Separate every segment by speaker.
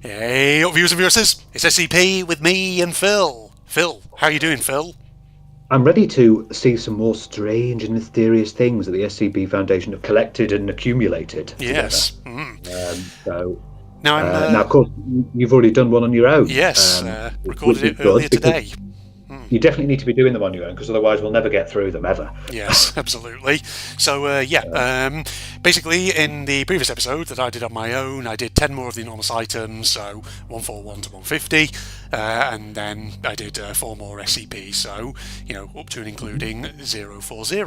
Speaker 1: Hey, up viewers and viewers, it's SCP with me and Phil. Phil, how are you doing, Phil?
Speaker 2: I'm ready to see some more strange and mysterious things that the SCP Foundation have collected and accumulated together.
Speaker 1: Yes.
Speaker 2: Um, so
Speaker 1: Now I'm,
Speaker 2: now, of course, you've already done one on your own,
Speaker 1: yes, recorded
Speaker 2: which is
Speaker 1: it
Speaker 2: good
Speaker 1: earlier
Speaker 2: because
Speaker 1: today.
Speaker 2: you definitely need to be doing them on your own because otherwise we'll never get through them ever.
Speaker 1: Yes, absolutely. So,
Speaker 2: Um,
Speaker 1: basically, in the previous episode that I did on my own, I did 10 more of the enormous items, so 141 to 150, and then I did 4 more SCPs, so, up to and including 040.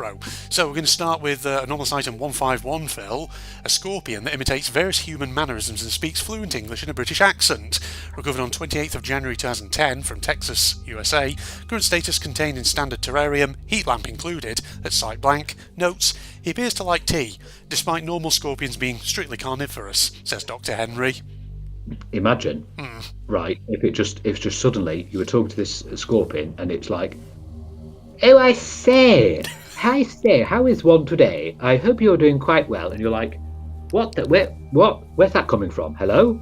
Speaker 1: So, we're going to start with enormous item 151, Phil, a scorpion that imitates various human mannerisms and speaks fluent English in a British accent. Recovered on 28th of January 2010 from Texas, USA. Current status contained in standard terrarium, heat lamp included, at site blank. Notes, he appears to like tea, despite normal scorpions being strictly carnivorous, says Dr. Henry.
Speaker 2: Imagine, right? If just suddenly you were talking to this scorpion and it's like, "Oh, I say, how is one today? I hope you're doing quite well." And you're like, "What? Where's that coming from? Hello?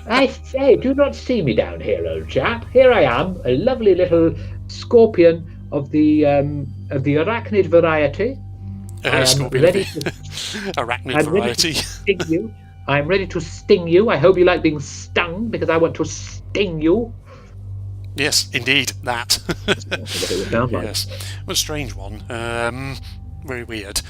Speaker 2: I say, do you not see me down here, old chap? Here I am, a lovely little scorpion of the arachnid variety. I am
Speaker 1: Scorpion of the
Speaker 2: ready to,
Speaker 1: arachnid
Speaker 2: I'm ready to
Speaker 1: variety.
Speaker 2: sting you. I'm ready to sting you. I hope you like being stung because I want to sting you."
Speaker 1: Yes, indeed, that.
Speaker 2: That's what it would sound like.
Speaker 1: Yes. What a strange one. Very weird.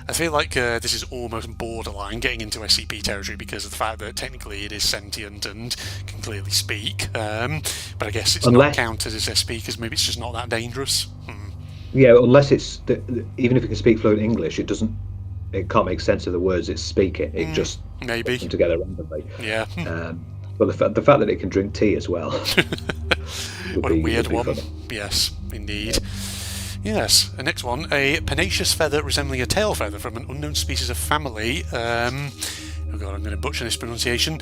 Speaker 1: I feel like this is almost borderline getting into SCP territory because of the fact that technically it is sentient and can clearly speak. But I guess it's not
Speaker 2: Unless,
Speaker 1: counted as SP because maybe it's just not that dangerous.
Speaker 2: yeah, unless even if it can speak fluent English, it can't make sense of the words it's speaking. It just
Speaker 1: Maybe.
Speaker 2: puts them together randomly.
Speaker 1: Yeah.
Speaker 2: But the fact that it can drink tea as well
Speaker 1: What a weird one.
Speaker 2: funny.
Speaker 1: Yes, indeed. Yes, the next one, a pennaceous feather resembling a tail feather from an unknown species of family. Oh god, I'm going to butcher this pronunciation.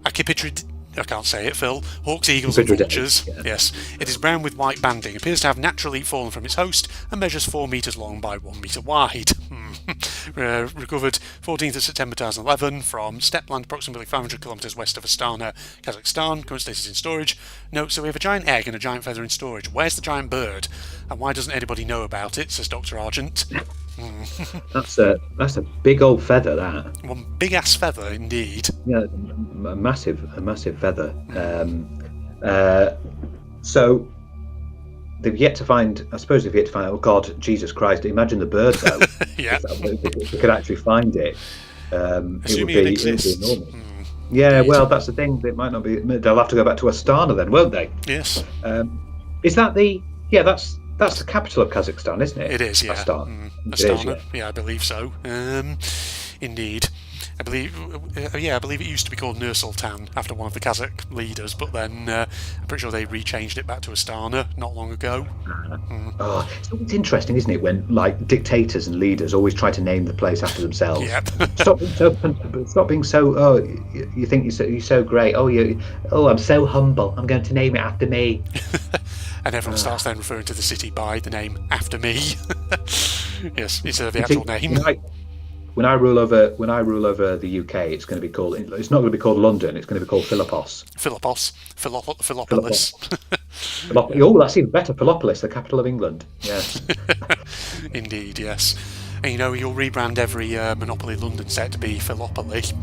Speaker 1: Acipitrid. I can't say it, Phil. Hawks, eagles, and vultures.
Speaker 2: Yeah.
Speaker 1: Yes. It is brown with white banding, appears to have naturally fallen from its host, and measures 4 metres long by 1 metre wide. Recovered 14th of September 2011 from Stepland, approximately 500 kilometres west of Astana, Kazakhstan. Current status in storage. Note, so we have a giant egg and a giant feather in storage. Where's the giant bird? And why doesn't anybody know about it, says Dr. Argent.
Speaker 2: That's a big old feather. That
Speaker 1: One big ass feather, indeed.
Speaker 2: yeah, a massive feather. So they've yet to find. I suppose they've yet to find. Oh God, Jesus Christ! Imagine the bird though.
Speaker 1: Yeah.
Speaker 2: If they could actually find it,
Speaker 1: Assuming
Speaker 2: it
Speaker 1: it
Speaker 2: would
Speaker 1: exists.
Speaker 2: be enormous. Yeah, well, that's the thing. It might not be. They'll have to go back to Astana then, won't they?
Speaker 1: Yes.
Speaker 2: Is that the? Yeah, that's the capital of Kazakhstan, isn't it?
Speaker 1: It is, yeah.
Speaker 2: Astana. It is,
Speaker 1: Astana. Yeah, I believe so. Indeed. I believe it used to be called Nur Sultan after one of the Kazakh leaders, but then I'm pretty sure they rechanged it back to Astana not long ago.
Speaker 2: Oh, so it's interesting, isn't it, when like dictators and leaders always try to name the place after themselves.
Speaker 1: Yep.
Speaker 2: Stop being so. Oh, you think you're so great. Oh, I'm so humble. I'm going to name it after me.
Speaker 1: And everyone starts then referring to the city by the name after me. Yes, instead of the
Speaker 2: You
Speaker 1: actual
Speaker 2: see,
Speaker 1: name.
Speaker 2: when I rule over the UK, it's going to be called. It's not going to be called London. It's going to be called Philippos.
Speaker 1: Philopolis.
Speaker 2: Oh, that's even better. Philopolis, the capital of England. Yes.
Speaker 1: Indeed, yes. And you'll rebrand every Monopoly London set to be Philopoly.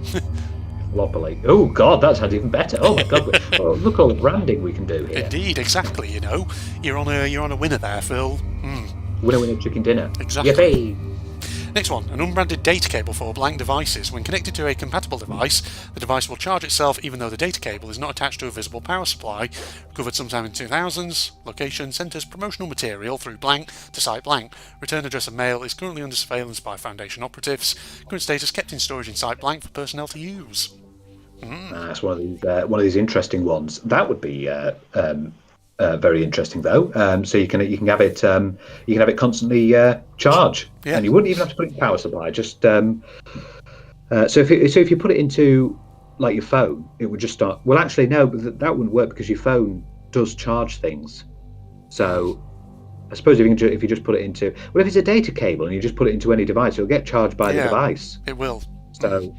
Speaker 2: Philopoly. Oh God, that sounds even better. Oh my God, look all the branding we can do here.
Speaker 1: Indeed, exactly. You're on a winner there, Phil.
Speaker 2: Winner, chicken dinner.
Speaker 1: Exactly.
Speaker 2: Yippee.
Speaker 1: Next one, an unbranded data cable for blank devices. When connected to a compatible device, the device will charge itself even though the data cable is not attached to a visible power supply. Recovered sometime in 2000s. Location, centres promotional material through blank to site blank. Return address of mail is currently under surveillance by Foundation operatives. Current status kept in storage in site blank for personnel to use.
Speaker 2: That's one of these interesting ones. That would be very interesting though. So you can have it constantly charge,
Speaker 1: Yeah.
Speaker 2: and you wouldn't even have to put it in power supply. Just so if you put it into like your phone, it would just start. Well, actually, no, but that wouldn't work because your phone does charge things. So I suppose if you just put it into, well, if it's a data cable and you just put it into any device, it'll get charged by the device.
Speaker 1: It will.
Speaker 2: So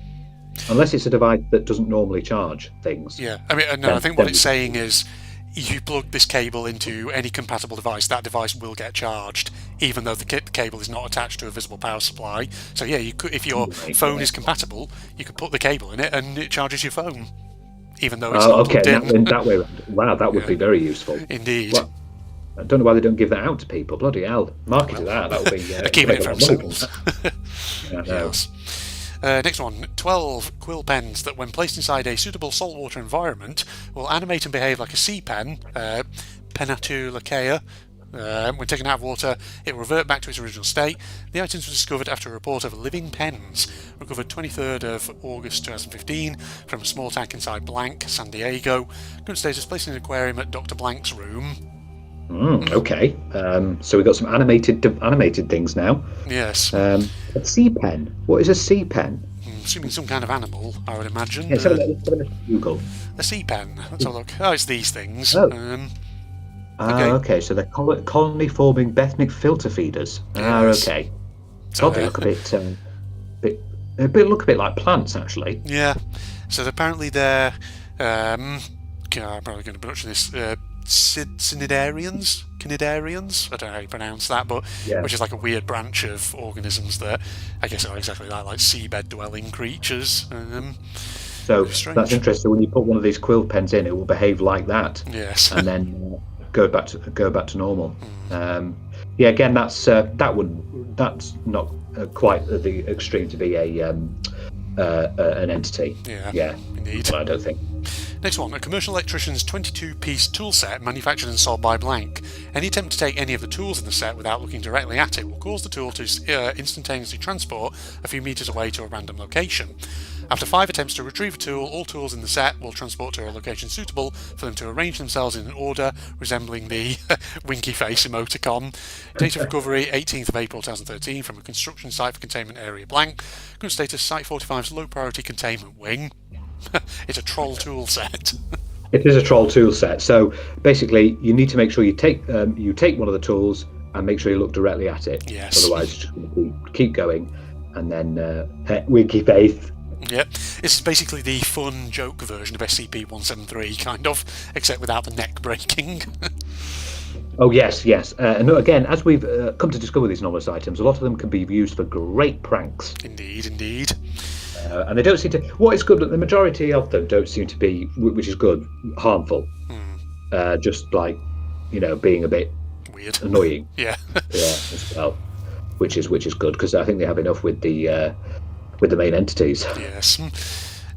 Speaker 2: Unless it's a device that doesn't normally charge things.
Speaker 1: Yeah, I mean, no, I think what it's saying is you plug this cable into any compatible device, that device will get charged, even though the cable is not attached to a visible power supply. So yeah, you could, if your phone is compatible, you could put the cable in it and it charges your phone, even though it's not plugged in.
Speaker 2: In that way, wow, that would be very useful.
Speaker 1: Indeed.
Speaker 2: Well, I don't know why they don't give that out to people. Bloody hell, market that. That would be.
Speaker 1: They're keeping it for themselves.
Speaker 2: Yes.
Speaker 1: Next one, 12 quill pens that when placed inside a suitable saltwater environment will animate and behave like a sea pen, Penatulacea. When taken out of water, it will revert back to its original state. The items were discovered after a report of living pens, recovered 23rd of August 2015 from a small tank inside Blank, San Diego. Current status, placed in an aquarium at Dr. Blank's room.
Speaker 2: Okay, so we've got some animated things now.
Speaker 1: Yes.
Speaker 2: A sea pen. What is a sea pen?
Speaker 1: Assuming some kind of animal, I would imagine.
Speaker 2: Yeah, let's have a Google.
Speaker 1: A sea pen. Let's have a look. Oh, it's these things.
Speaker 2: Oh. Okay, so they're colony-forming benthic filter feeders.
Speaker 1: Yes.
Speaker 2: Okay. So they look a bit like plants, actually.
Speaker 1: Yeah. So apparently they're, I'm probably going to butcher this, cnidarians? I don't know how you pronounce that, but which is like a weird branch of organisms that I guess are exactly like seabed-dwelling creatures.
Speaker 2: So that's interesting. When you put one of these quill pens in, it will behave like that.
Speaker 1: Yes.
Speaker 2: And then go back to normal. Again, that's not quite at the extreme to be an entity. Yeah,
Speaker 1: indeed.
Speaker 2: I don't think.
Speaker 1: Next one, a commercial electrician's 22-piece tool set manufactured and sold by Blank. Any attempt to take any of the tools in the set without looking directly at it will cause the tool to instantaneously transport a few meters away to a random location. After 5 attempts to retrieve a tool, all tools in the set will transport to a location suitable for them to arrange themselves in an order resembling the winky face emoticon. Date of recovery, 18th of April 2013 from a construction site for containment area Blank. Current status, Site 45's low priority containment wing. It's a troll tool set.
Speaker 2: It is a troll tool set. So basically, you need to make sure you take one of the tools and make sure you look directly at it.
Speaker 1: Yes.
Speaker 2: Otherwise, it's just going to keep going, and then winky face.
Speaker 1: Yep. It's basically the fun joke version of SCP-173, kind of, except without the neck breaking.
Speaker 2: Oh yes. And again, as we've come to discover these anomalous items, a lot of them can be used for great pranks.
Speaker 1: Indeed.
Speaker 2: And they don't seem to. What is good, the majority of them don't seem to be, which is good, harmful. Just like, being a bit
Speaker 1: weird,
Speaker 2: annoying.
Speaker 1: Yeah,
Speaker 2: as well, which is good because I think they have enough with the main entities.
Speaker 1: Yes.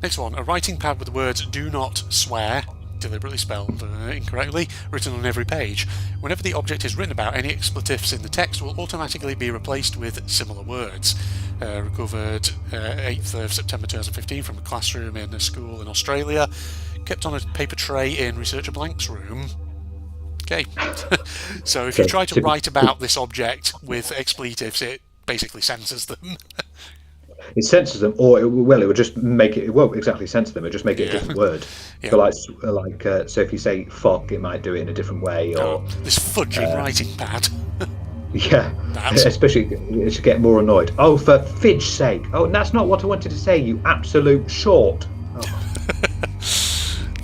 Speaker 1: Next one, a writing pad with the words "Do not swear," deliberately spelled incorrectly, written on every page. Whenever the object is written about, any expletives in the text will automatically be replaced with similar words. Recovered 8th of September 2015 from a classroom in a school in Australia. Kept on a paper tray in Researcher Blank's room. Okay. So if you try to write about this object with expletives, it basically censors them.
Speaker 2: It censors them, or it would just make it. It won't exactly censor them. It just make it a different word. So so if you say "fuck," it might do it in a different way. Or
Speaker 1: this fudging writing pad.
Speaker 2: Yeah, especially as you get more annoyed. Oh, for fidge's sake! Oh, that's not what I wanted to say. You absolute short. Oh.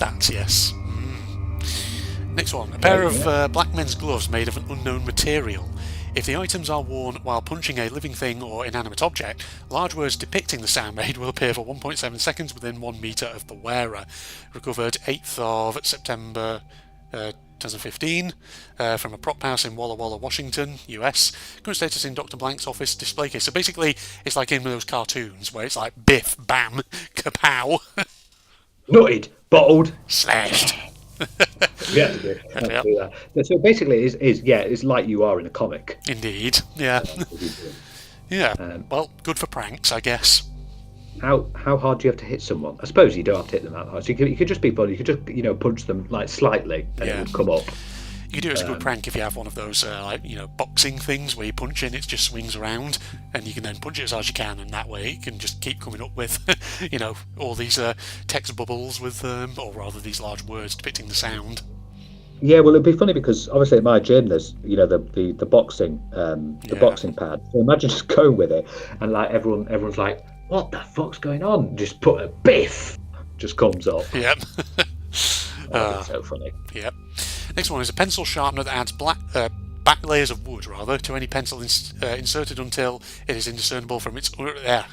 Speaker 1: That's yes. Next one, a pair of black men's gloves made of an unknown material. If the items are worn while punching a living thing or inanimate object, large words depicting the sound made will appear for 1.7 seconds within 1 metre of the wearer. Recovered 8th of September 2015 from a prop house in Walla Walla, Washington, US. Current status in Dr. Blank's office display case. So basically, it's like in those cartoons where it's like biff, bam, kapow.
Speaker 2: Nutted, bottled,
Speaker 1: slashed.
Speaker 2: Yeah, do that. So basically, it's like you are in a comic.
Speaker 1: Indeed, yeah. Yeah. Well, good for pranks, I guess.
Speaker 2: How hard do you have to hit someone? I suppose you don't have to hit them that hard. So you could just be funny. You could just punch them like slightly, and it would come up.
Speaker 1: You can do it as a good prank if you have one of those boxing things where you punch in, it just swings around, and you can then punch it as hard as you can, and that way it can just keep coming up with all these text bubbles with or rather these large words depicting the sound.
Speaker 2: Yeah, well, it'd be funny because obviously at my gym there's the boxing boxing pad. So imagine just going with it and like everyone's like what the fuck's going on? Just put a biff, just comes up.
Speaker 1: Yep.
Speaker 2: That's so funny.
Speaker 1: Yep. Next one is a pencil sharpener that adds back layers of wood, to any pencil inserted until it is indiscernible from its... Right,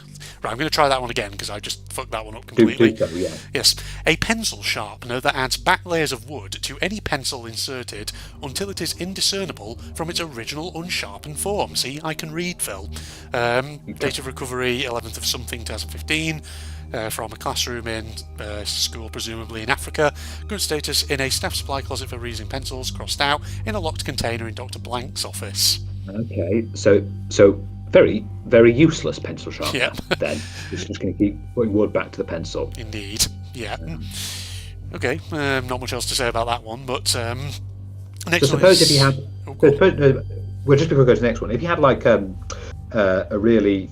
Speaker 1: I'm going to try that one again because I just fucked that one up completely.
Speaker 2: Do so, yeah.
Speaker 1: Yes. A pencil sharpener that adds back layers of wood to any pencil inserted until it is indiscernible from its original unsharpened form. See, I can read, Phil. Date of recovery, 11th of something, 2015. From a classroom in school, presumably in Africa. Current status: in a staff supply closet for reusing pencils, crossed out, in a locked container in Dr. Blank's office.
Speaker 2: Okay, so very, very useless pencil sharpener.
Speaker 1: Yeah.
Speaker 2: Then it's just going to keep putting wood back to the pencil.
Speaker 1: Indeed. Yeah. Okay. Not much else to say about that one, but next
Speaker 2: so
Speaker 1: one
Speaker 2: suppose
Speaker 1: is...
Speaker 2: if you had, well, just before we go to the next one, if you had like a really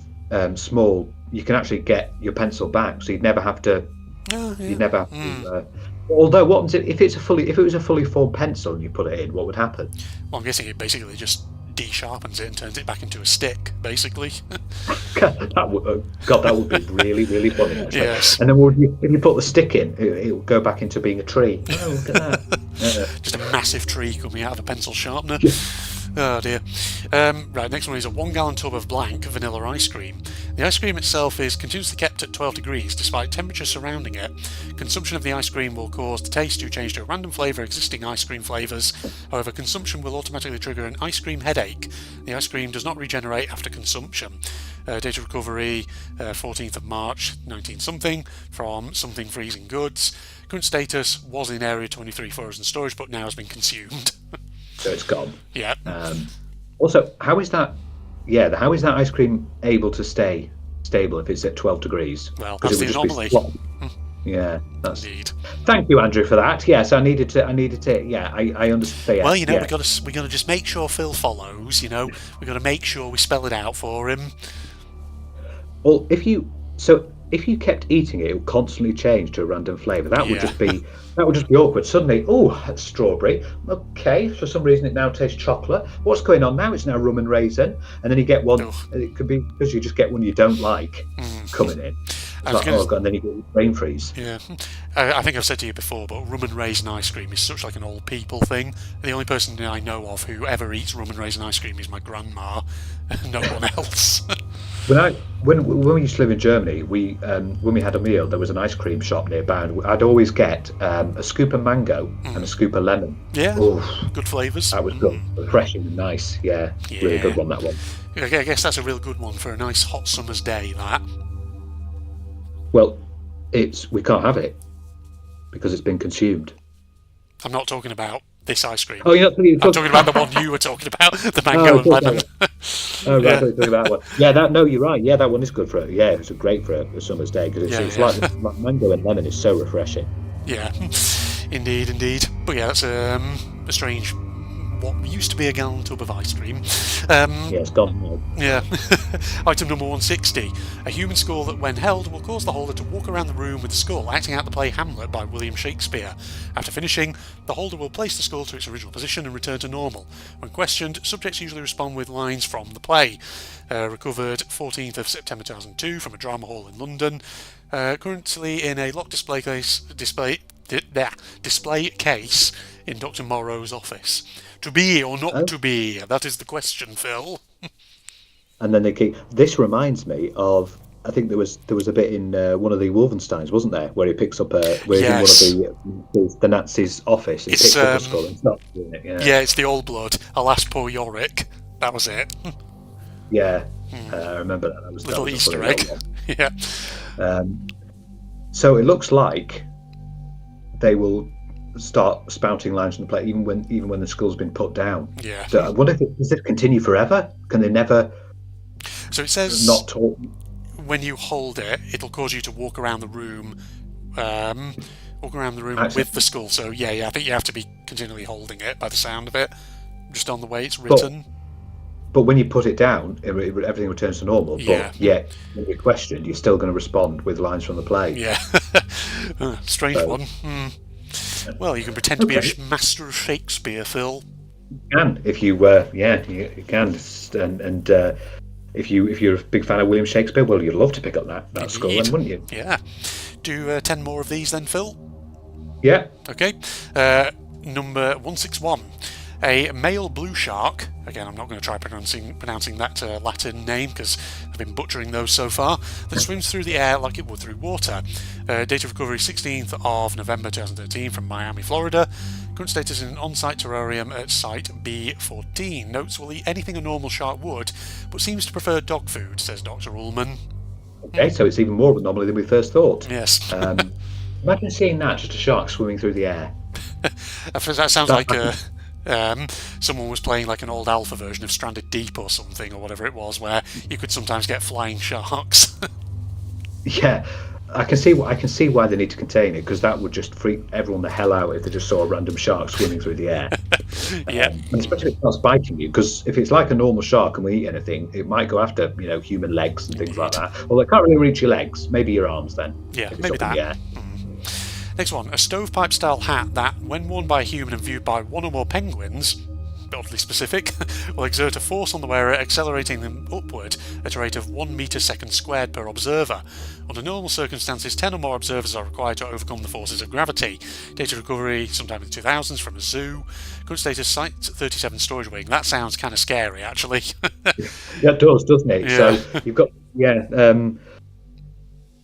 Speaker 2: small, you can actually get your pencil back, so you'd never have to. You'd never have to. Although, what happens if it was a fully formed pencil and you put it in? What would happen?
Speaker 1: Well, I'm guessing it basically just de-sharpens it and turns it back into a stick, basically.
Speaker 2: that would be really, really funny. Actually.
Speaker 1: Yes.
Speaker 2: And then if you put the stick in, it will go back into being a tree. Oh, look at that.
Speaker 1: Just a massive tree coming out of a pencil sharpener. Oh dear. Right, next one is a 1 gallon tub of blank vanilla ice cream. The ice cream itself is continuously kept at 12 degrees despite temperature surrounding it. Consumption of the ice cream will cause the taste to change to a random flavour existing ice cream flavours. However, consumption will automatically trigger an ice cream headache. The ice cream does not regenerate after consumption. Date of recovery, 14th of March, 19-something, from something freezing goods. Current status: was in Area 23 frozen storage, but now has been consumed.
Speaker 2: So it's gone.
Speaker 1: Yeah.
Speaker 2: Also, how is that? Yeah, how is that ice cream able to stay stable if it's at 12 degrees?
Speaker 1: Well, that's the anomaly.
Speaker 2: Yeah, that's.
Speaker 1: Indeed.
Speaker 2: Thank you, Andrew, for that. Yes, I needed to. Yeah, I understand. Yeah,
Speaker 1: well, we got to just make sure Phil follows. We got to make sure we spell it out for him.
Speaker 2: Well, if you kept eating it, it would constantly change to a random flavour. That would just be awkward. Suddenly, that's strawberry. Okay, for some reason it now tastes chocolate. What's going on now? It's now rum and raisin. And then you get one. It could be because you just get one you don't like coming in. And then you get brain freeze.
Speaker 1: Yeah, I think I've said to you before, but rum and raisin ice cream is such like an old people thing. The only person I know of who ever eats rum and raisin ice cream is my grandma, no one else.
Speaker 2: When we used to live in Germany, when we had a meal, there was an ice cream shop nearby, and I'd always get a scoop of mango and a scoop of lemon.
Speaker 1: Yeah, good flavours.
Speaker 2: That was good, refreshing and nice. Yeah, really good one, that one.
Speaker 1: I guess that's a real good one for a nice hot summer's day, that.
Speaker 2: Well, we can't have it because it's been consumed.
Speaker 1: I'm not talking about this ice cream.
Speaker 2: Oh,
Speaker 1: I'm talking about the one you were talking about, the mango and lemon.
Speaker 2: Oh, right, talking about that one. Yeah, no, you're right. Yeah, that one is good for it. Yeah, it's great for a summer's day because it's like mango and lemon is so refreshing. Yeah,
Speaker 1: indeed. But yeah, that's a strange. What used to be a gallon tub of ice cream.
Speaker 2: It's gone now.
Speaker 1: Yeah. Item number 160. A human skull that, when held, will cause the holder to walk around the room with the skull, acting out the play Hamlet by William Shakespeare. After finishing, the holder will place the skull to its original position and return to normal. When questioned, subjects usually respond with lines from the play. Recovered 14th of September 2002 from a drama hall in London. Currently in a locked display case in Dr. Morrow's office. To be or not to be? That is the question, Phil.
Speaker 2: And then this reminds me of, I think there was a bit in one of the Wolfensteins, wasn't there, where he picks up he's in one of the Nazis' office. He picks up a skull and starts doing it.
Speaker 1: Yeah, it's the Old Blood. Alas, poor Yorick. That was it.
Speaker 2: Yeah, I remember that. That was
Speaker 1: little Easter egg. Yeah.
Speaker 2: So it looks like they will start spouting lines from the play even when the skull's been put down.
Speaker 1: Yeah.
Speaker 2: So I wonder does it continue forever? Can they never?
Speaker 1: So it says
Speaker 2: not talk.
Speaker 1: When you hold it, it'll cause you to walk around the room. With the skull. So I think you have to be continually holding it by the sound of it, just on the way it's written.
Speaker 2: But when you put it down, everything returns to normal. But when you're questioned, you're still going to respond with lines from the play.
Speaker 1: Yeah. Strange one. Well, you can pretend to be a master of Shakespeare, Phil.
Speaker 2: You can, if you you can. And you're a big fan of William Shakespeare, well, you'd love to pick up that skull, then, wouldn't you?
Speaker 1: Yeah. Do 10 more of these then, Phil?
Speaker 2: Yeah.
Speaker 1: Okay. Number 161. A male blue shark, again I'm not going to try pronouncing that Latin name because I've been butchering those so far, that swims through the air like it would through water. Date of recovery 16th of November 2013 from Miami, Florida. Current status in an on-site terrarium at site B14. Notes will eat anything a normal shark would, but seems to prefer dog food, says Dr. Ullman.
Speaker 2: Okay, so it's even more of an anomaly than we first thought.
Speaker 1: Yes.
Speaker 2: Imagine seeing that, just a shark swimming through the air.
Speaker 1: That sounds like someone was playing like an old alpha version of Stranded Deep or something, or whatever it was, where you could sometimes get flying sharks.
Speaker 2: Yeah, I can see why they need to contain it, because that would just freak everyone the hell out if they just saw a random shark swimming through the air.
Speaker 1: Yeah,
Speaker 2: and especially if it's not biting you, because if it's like a normal shark and we eat anything, it might go after human legs and things like that. Well, they can't really reach your legs. Maybe your arms then.
Speaker 1: Yeah, maybe that. Next one, a stovepipe-style hat that, when worn by a human and viewed by one or more penguins, oddly specific, will exert a force on the wearer, accelerating them upward at a rate of 1 metre second squared per observer. Under normal circumstances, 10 or more observers are required to overcome the forces of gravity. Data recovery sometime in the 2000s from a zoo. Current status, Site 37 storage wing. That sounds kind of scary, actually.
Speaker 2: Yeah, it does, doesn't it?
Speaker 1: Yeah.
Speaker 2: So you've got,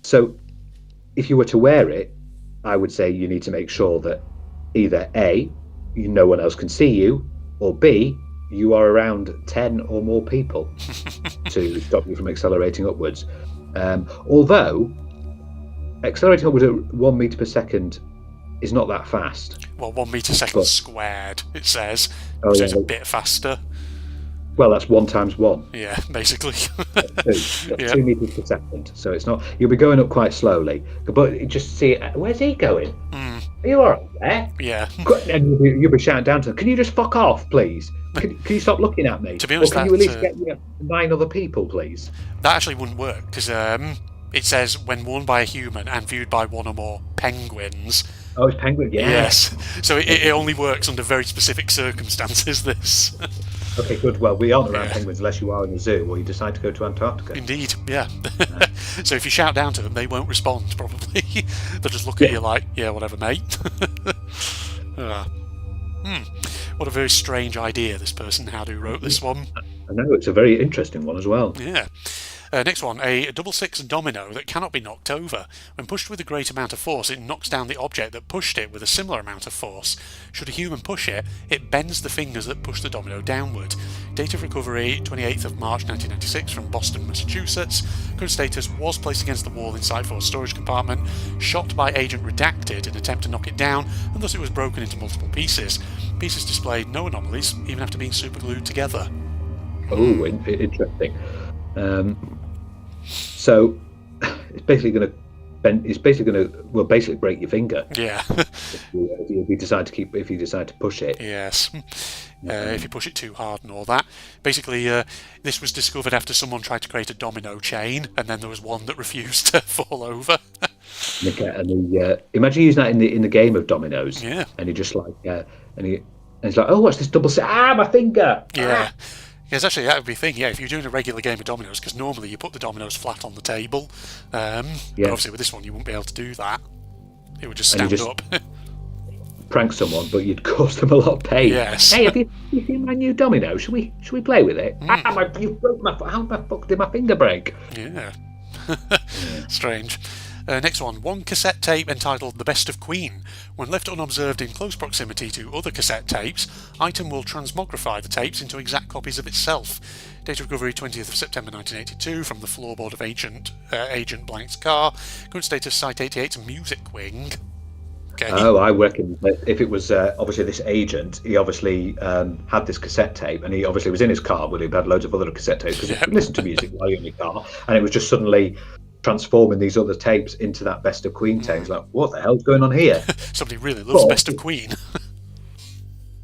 Speaker 2: so if you were to wear it, I would say you need to make sure that either A, no one else can see you, or B, you are around 10 or more people to stop you from accelerating upwards. Although accelerating upwards at 1 metre per second is not that fast.
Speaker 1: Well, 1 metre second squared, it says, which is a bit faster.
Speaker 2: Well, that's 1 times 1.
Speaker 1: Yeah, basically.
Speaker 2: That's 2 meters per second. So it's not. You'll be going up quite slowly, but just see. Where's he going? Are you all right there?
Speaker 1: Yeah.
Speaker 2: And you'll be shouting down to him. Can you just fuck off, please? Can you stop looking at me?
Speaker 1: To be honest,
Speaker 2: or can you at least get 9 other people, please?
Speaker 1: That actually wouldn't work because it says when worn by a human and viewed by one or more penguins.
Speaker 2: Oh, it's penguin. Yeah.
Speaker 1: Yes. So it only works under very specific circumstances. This.
Speaker 2: Okay, good. Well, we aren't around penguins unless you are in a zoo or you decide to go to Antarctica.
Speaker 1: Indeed, yeah. So if you shout down to them, they won't respond, probably. They'll just look at you like, yeah, whatever, mate. What a very strange idea, this person, who wrote this one.
Speaker 2: I know, it's a very interesting one as well.
Speaker 1: Yeah. Next one, a 6 domino that cannot be knocked over. When pushed with a great amount of force, it knocks down the object that pushed it with a similar amount of force. Should a human push it, it bends the fingers that push the domino downward. Date of recovery, 28th of March 1996 from Boston, Massachusetts. Current status, was placed against the wall in Site 4 storage compartment, shot by Agent Redacted in an attempt to knock it down, and thus it was broken into multiple pieces. Pieces displayed no anomalies, even after being superglued together.
Speaker 2: Oh, interesting. So it's basically going to bend. It's basically going to basically break your finger.
Speaker 1: Yeah.
Speaker 2: if you decide to push it.
Speaker 1: Yes. If you push it too hard and all that. Basically, this was discovered after someone tried to create a domino chain, and then there was one that refused to fall over.
Speaker 2: Imagine using that in the game of dominoes.
Speaker 1: Yeah.
Speaker 2: And he just like and he's like, oh, what's this double set? My finger.
Speaker 1: Yeah. Yes, actually, that would be a thing, yeah, if you're doing a regular game of dominoes, because normally you put the dominoes flat on the table, but obviously with this one you wouldn't be able to do that. It would just stand up.
Speaker 2: Prank someone, but you'd cause them a lot of pain.
Speaker 1: Yes.
Speaker 2: Hey, have you seen my new domino? Should we play with it? You broke how the fuck did my finger break?
Speaker 1: Yeah. Strange. Next one cassette tape entitled The Best of Queen. When left unobserved in close proximity to other cassette tapes, item will transmogrify the tapes into exact copies of itself. Date of recovery 20th of September 1982 from the floorboard of Agent Blank's car. Current status Site 88's music wing. Okay.
Speaker 2: Oh, I reckon that if it was obviously this agent, he obviously had this cassette tape, and he obviously was in his car, but he had loads of other cassette tapes because he could listen to music while you're in your car, and it was just suddenly transforming these other tapes into that Best of Queen tape. It's like, what the hell's going on here?
Speaker 1: Somebody really loves Best of Queen.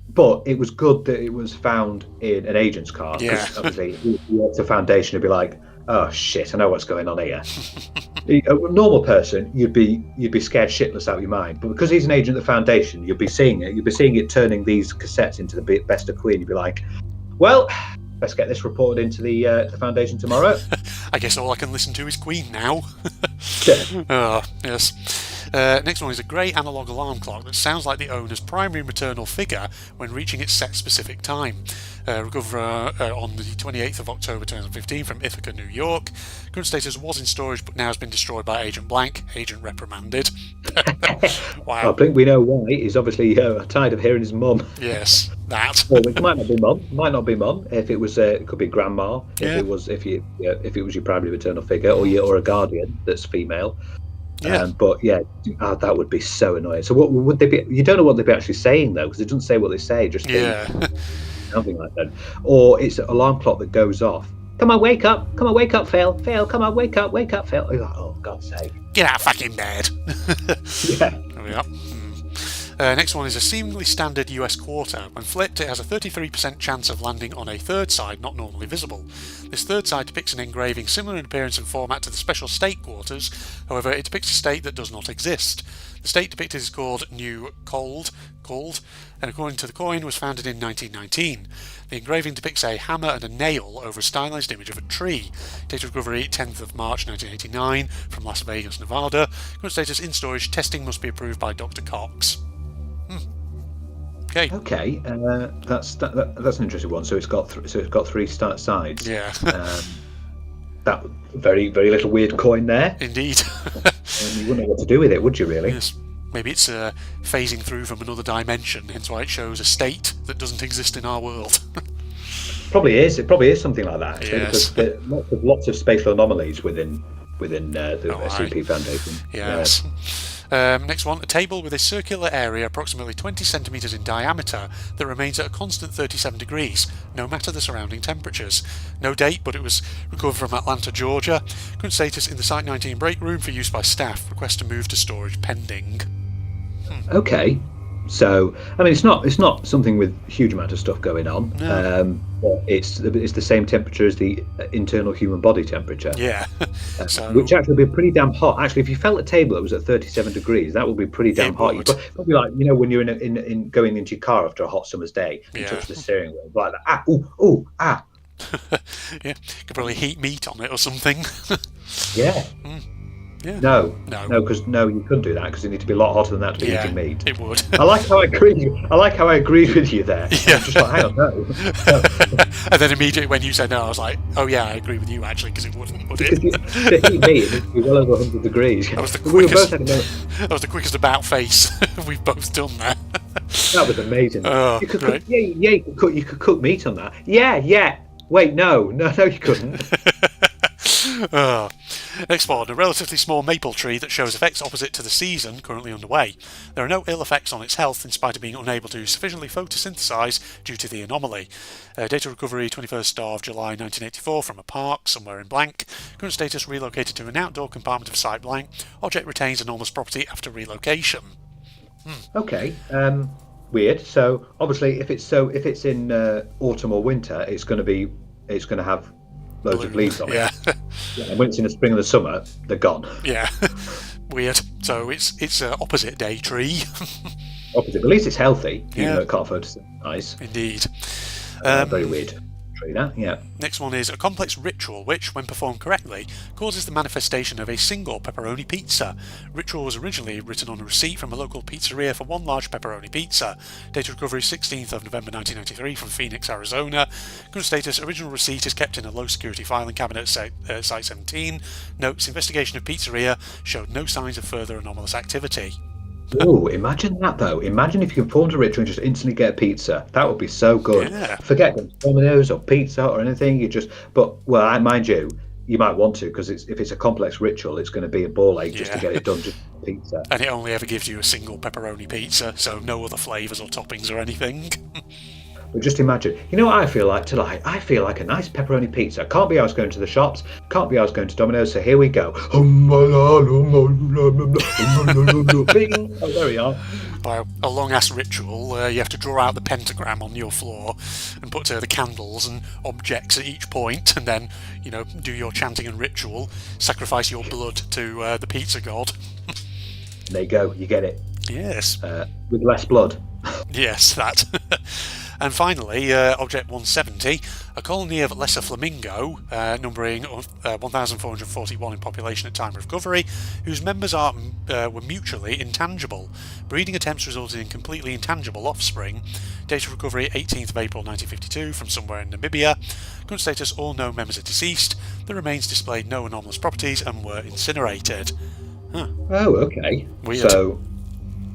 Speaker 2: But it was good that it was found in an agent's car, because obviously if you went to Foundation, it'd be like, oh shit, I know what's going on here. A normal person, you'd be scared shitless out of your mind, but because he's an agent of the Foundation, you'd be seeing it turning these cassettes into the Best of Queen. You'd be like, well, Let's get this reported into the Foundation tomorrow.
Speaker 1: I guess all I can listen to is Queen now.
Speaker 2: Yeah.
Speaker 1: Yes. Next one is a grey analogue alarm clock that sounds like the owner's primary maternal figure when reaching its set specific time. Recovered on the 28th of October 2015 from Ithaca, New York. Current status was in storage but now has been destroyed by Agent Blank. Agent reprimanded. Wow.
Speaker 2: I think we know why. He's obviously tired of hearing his mum.
Speaker 1: Yes, that.
Speaker 2: Well, it might not be mum. Might not be mum. If it was, it could be grandma.
Speaker 1: Yeah.
Speaker 2: If it was your primary maternal figure, or a guardian that's female.
Speaker 1: Yeah.
Speaker 2: But yeah, that would be so annoying. So what would they be? You don't know what they'd be actually saying though, because it doesn't say what they say. Just something like that. Or it's an alarm clock that goes off. Come on, wake up! Come on, wake up, Phil! Phil, come on, wake up, Phil! You're like, oh, God's sake!
Speaker 1: Get out of fucking bed.
Speaker 2: Yeah.
Speaker 1: There we are. Next one is a seemingly standard US quarter. When flipped, it has a 33% chance of landing on a third side not normally visible. This third side depicts an engraving similar in appearance and format to the special state quarters, however it depicts a state that does not exist. The state depicted is called New Cold, and according to the coin was founded in 1919. The engraving depicts a hammer and a nail over a stylized image of a tree. Data recovery 10th of March 1989 from Las Vegas, Nevada. Current status in storage. Testing must be approved by Dr. Cox. Okay.
Speaker 2: Okay, that's an interesting one. So it's got three sides.
Speaker 1: Yeah.
Speaker 2: That very little weird coin there.
Speaker 1: Indeed.
Speaker 2: You wouldn't know what to do with it, would you? Really?
Speaker 1: Yes. Maybe it's phasing through from another dimension, hence why it shows a state that doesn't exist in our world.
Speaker 2: Probably is. It probably is something like that. Actually,
Speaker 1: Yes.
Speaker 2: because there are lots of spatial anomalies within the SCP Foundation.
Speaker 1: Yes. Next one, a table with a circular area approximately 20 centimetres in diameter that remains at a constant 37 degrees, no matter the surrounding temperatures. No date, but it was recovered from Atlanta, Georgia. Current status in the Site 19 break room for use by staff. Request to move to storage pending.
Speaker 2: Okay. So, I mean, it's not something with a huge amount of stuff going on.
Speaker 1: No.
Speaker 2: But it's the same temperature as the internal human body temperature.
Speaker 1: Yeah. So,
Speaker 2: which actually would be pretty damn hot. Actually, if you felt a table that was at 37 degrees, that would be pretty damn hot.
Speaker 1: would.
Speaker 2: Probably like, when you're in going into your car after a hot summer's day, you touch the steering wheel like that.
Speaker 1: Yeah, could probably heat meat on it or something.
Speaker 2: Yeah.
Speaker 1: Yeah.
Speaker 2: No, because you couldn't do that because it needs to be a lot hotter than that to be eating meat.
Speaker 1: It would.
Speaker 2: I like how I agreed with you there.
Speaker 1: Yeah.
Speaker 2: I'm just like, hang on, no.
Speaker 1: And then immediately when you said no, I was like, oh yeah, I agree with you actually, because it wouldn't, would it?
Speaker 2: To heat meat, it needs to be well over 100 degrees.
Speaker 1: That was the
Speaker 2: We were both
Speaker 1: quickest. That was the quickest about face we've both done there.
Speaker 2: That was amazing.
Speaker 1: Oh,
Speaker 2: you could
Speaker 1: great.
Speaker 2: cook, you could cook meat on that. Yeah. Wait, no, you couldn't.
Speaker 1: Oh. Next one, a relatively small maple tree that shows effects opposite to the season currently underway. There are no ill effects on its health in spite of being unable to sufficiently photosynthesize due to the anomaly. Data recovery 21st of July 1984 from a park somewhere in blank. Current status relocated to an outdoor compartment of site blank. Object retains enormous property after relocation.
Speaker 2: Okay. Weird. So obviously, if it's in autumn or winter, it's going to have loads of leaves on it.
Speaker 1: Yeah.
Speaker 2: And when it's in the spring and the summer, they're gone.
Speaker 1: Yeah. Weird. So it's an opposite day tree.
Speaker 2: Opposite. But at least it's healthy.
Speaker 1: Yeah.
Speaker 2: Even though it can't photosynthesize.
Speaker 1: Indeed.
Speaker 2: Very weird. That, yeah.
Speaker 1: Next one is a complex ritual which, when performed correctly, causes the manifestation of a single pepperoni pizza. Ritual was originally written on a receipt from a local pizzeria for one large pepperoni pizza. Data recovery 16th of November 1993 from Phoenix, Arizona. Current status, original receipt is kept in a low security filing cabinet at Site 17. Notes, investigation of pizzeria showed no signs of further anomalous activity.
Speaker 2: Oh, imagine that though. Imagine if you performed a ritual and just instantly get a pizza. That would be so good.
Speaker 1: Yeah.
Speaker 2: Forget Domino's or pizza or anything. Mind you, you might want to because if it's a complex ritual, it's going to be a ball ache just to get it done. Just pizza.
Speaker 1: And it only ever gives you a single pepperoni pizza, so no other flavours or toppings or anything.
Speaker 2: But just imagine, you know what I feel like tonight? I feel like a nice pepperoni pizza. Can't be arsed going to the shops. Can't be arsed going to Domino's. So here we go. Bing. Oh, there we are.
Speaker 1: By a long-ass ritual, you have to draw out the pentagram on your floor and put the candles and objects at each point, and then, do your chanting and ritual, sacrifice your blood to the pizza god.
Speaker 2: There you go. You get it.
Speaker 1: Yes.
Speaker 2: With less blood.
Speaker 1: Yes, that. And finally, Object 170, a colony of lesser flamingo, numbering 1,441 in population at time of recovery, whose members were mutually intangible. Breeding attempts resulted in completely intangible offspring. Date of recovery 18th of April 1952 from somewhere in Namibia. Current status, all known members are deceased. The remains displayed no anomalous properties and were incinerated. Huh.
Speaker 2: Oh, okay.
Speaker 1: Weird.
Speaker 2: So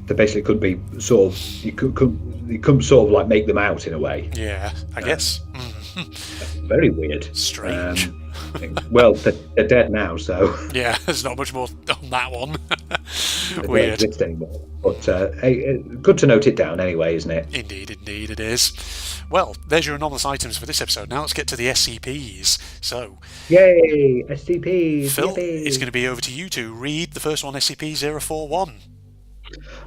Speaker 2: they basically could be sort of you couldn't sort of like make them out in a way.
Speaker 1: Yeah, I guess.
Speaker 2: Very weird.
Speaker 1: Strange.
Speaker 2: Well, they're dead now, so
Speaker 1: yeah, there's not much more on that one.
Speaker 2: they don't
Speaker 1: Weird.
Speaker 2: exist anymore. But good to note it down anyway, isn't it?
Speaker 1: Indeed it is. Well, there's your anomalous items for this episode. Now let's get to the SCPs. So,
Speaker 2: yay, SCPs.
Speaker 1: Phil,
Speaker 2: yippee.
Speaker 1: it's going to be over to you to read the first one, SCP-041.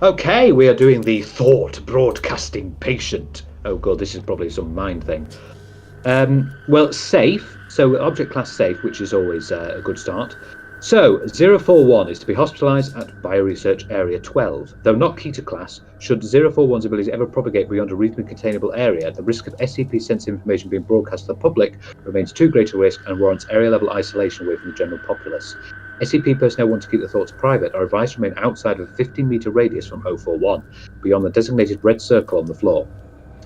Speaker 2: Okay, we are doing the thought broadcasting patient. Oh god, this is probably some mind thing. Well, safe. So object class safe, which is always a good start. So 041 is to be hospitalised at Bioresearch Area 12. Though not key to class, should 041's ability ever propagate beyond a reasonably containable area, the risk of SCP-sensitive information being broadcast to the public remains too great a risk and warrants area-level isolation away from the general populace. SCP personnel want to keep their thoughts private are advised to remain outside of a 15-metre radius from 041, beyond the designated red circle on the floor.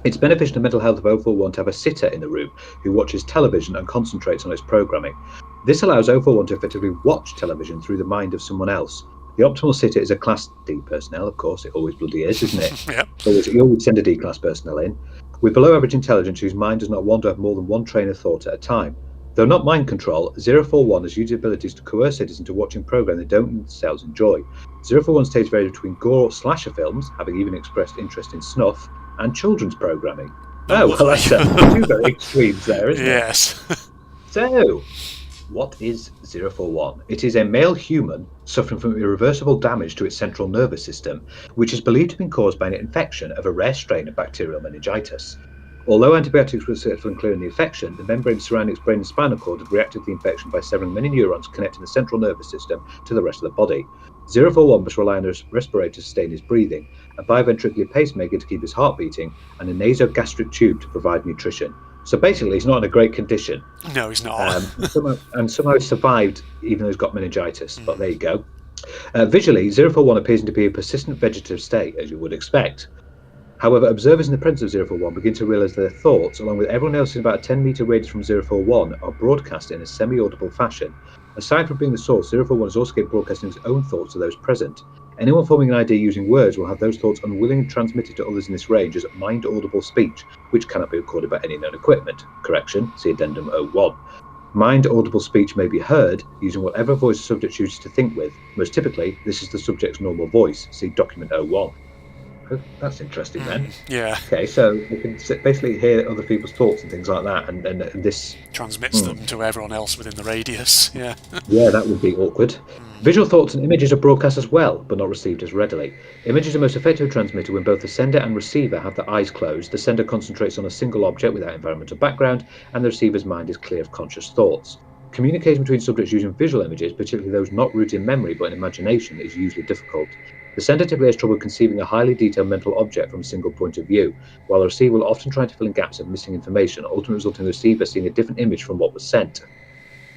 Speaker 2: It's beneficial to mental health of 041 to have a sitter in the room who watches television and concentrates on its programming. This allows 041 to effectively watch television through the mind of someone else. The optimal sitter is a Class D personnel, of course, it always bloody is, isn't it?
Speaker 1: Yep.
Speaker 2: You always send a D-class personnel in, with below-average intelligence whose mind does not wander off more than one train of thought at a time. Though not mind control, 041 has used abilities to coerce citizens into watching programs they don't themselves enjoy. 041's tastes vary between gore slasher films, having even expressed interest in snuff, and children's programming. Oh, well, that's two very extremes there, isn't it?
Speaker 1: Yes.
Speaker 2: So, what is 041? It is a male human suffering from irreversible damage to its central nervous system, which is believed to have been caused by an infection of a rare strain of bacterial meningitis. Although antibiotics were successful in clearing the infection, the membrane surrounding its brain and spinal cord had reacted to the infection by severing many neurons connecting the central nervous system to the rest of the body. 041 must rely on a respirator to sustain his breathing, a biventricular pacemaker to keep his heart beating, and a nasogastric tube to provide nutrition. So basically, he's not in a great condition.
Speaker 1: No, he's not.
Speaker 2: Somehow he survived, even though he's got meningitis. But there you go. Visually, 041 appears to be a persistent vegetative state, as you would expect. However, observers in the presence of 041 begin to realise their thoughts, along with everyone else in about a 10-metre radius from 041, are broadcast in a semi-audible fashion. Aside from being the source, 041 is also capable of broadcasting his own thoughts to those present. Anyone forming an idea using words will have those thoughts unwillingly transmitted to others in this range as mind-audible speech, which cannot be recorded by any known equipment. Correction, see Addendum 01. Mind-audible speech may be heard using whatever voice the subject chooses to think with. Most typically, this is the subject's normal voice. See Document 01. Oh, that's interesting then.
Speaker 1: Yeah.
Speaker 2: Okay, so we can basically hear other people's thoughts and things like that, and this
Speaker 1: transmits them to everyone else within the radius. Yeah.
Speaker 2: Yeah, that would be awkward. Visual thoughts and images are broadcast as well, but not received as readily. Images are most effectively transmitted when both the sender and receiver have their eyes closed. The sender concentrates on a single object without environmental background, and the receiver's mind is clear of conscious thoughts. Communication between subjects using visual images, particularly those not rooted in memory but in imagination, is usually difficult. The sender typically has trouble conceiving a highly detailed mental object from a single point of view, while the receiver will often try to fill in gaps of missing information, ultimately resulting in the receiver seeing a different image from what was sent.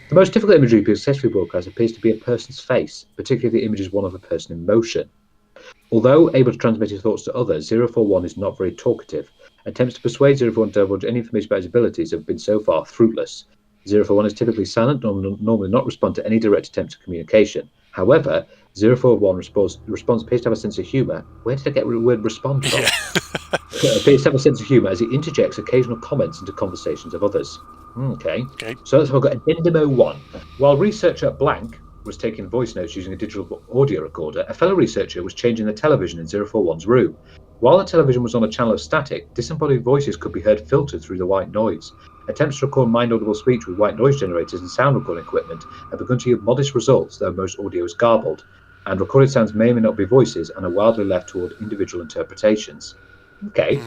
Speaker 2: The most difficult imagery to be successfully broadcast appears to be a person's face, particularly if the image is one of a person in motion. Although able to transmit his thoughts to others, 041 is not very talkative. Attempts to persuade 041 to divulge any information about his abilities have been so far fruitless. 041 is typically silent, normally not respond to any direct attempts of communication. However, 041 response appears to have a sense of humour. Where did I get the word respond from? Yeah. Appears to have a sense of humour as he interjects occasional comments into conversations of others. Okay. So that's how I've got Addendum 01. While researcher Blank was taking voice notes using a digital audio recorder, a fellow researcher was changing the television in 041's room. While the television was on a channel of static, disembodied voices could be heard filtered through the white noise. Attempts to record mind-audible speech with white noise generators and sound recording equipment have begun to yield modest results, though most audio is garbled, and recorded sounds may or may not be voices and are wildly left toward individual interpretations. Okay.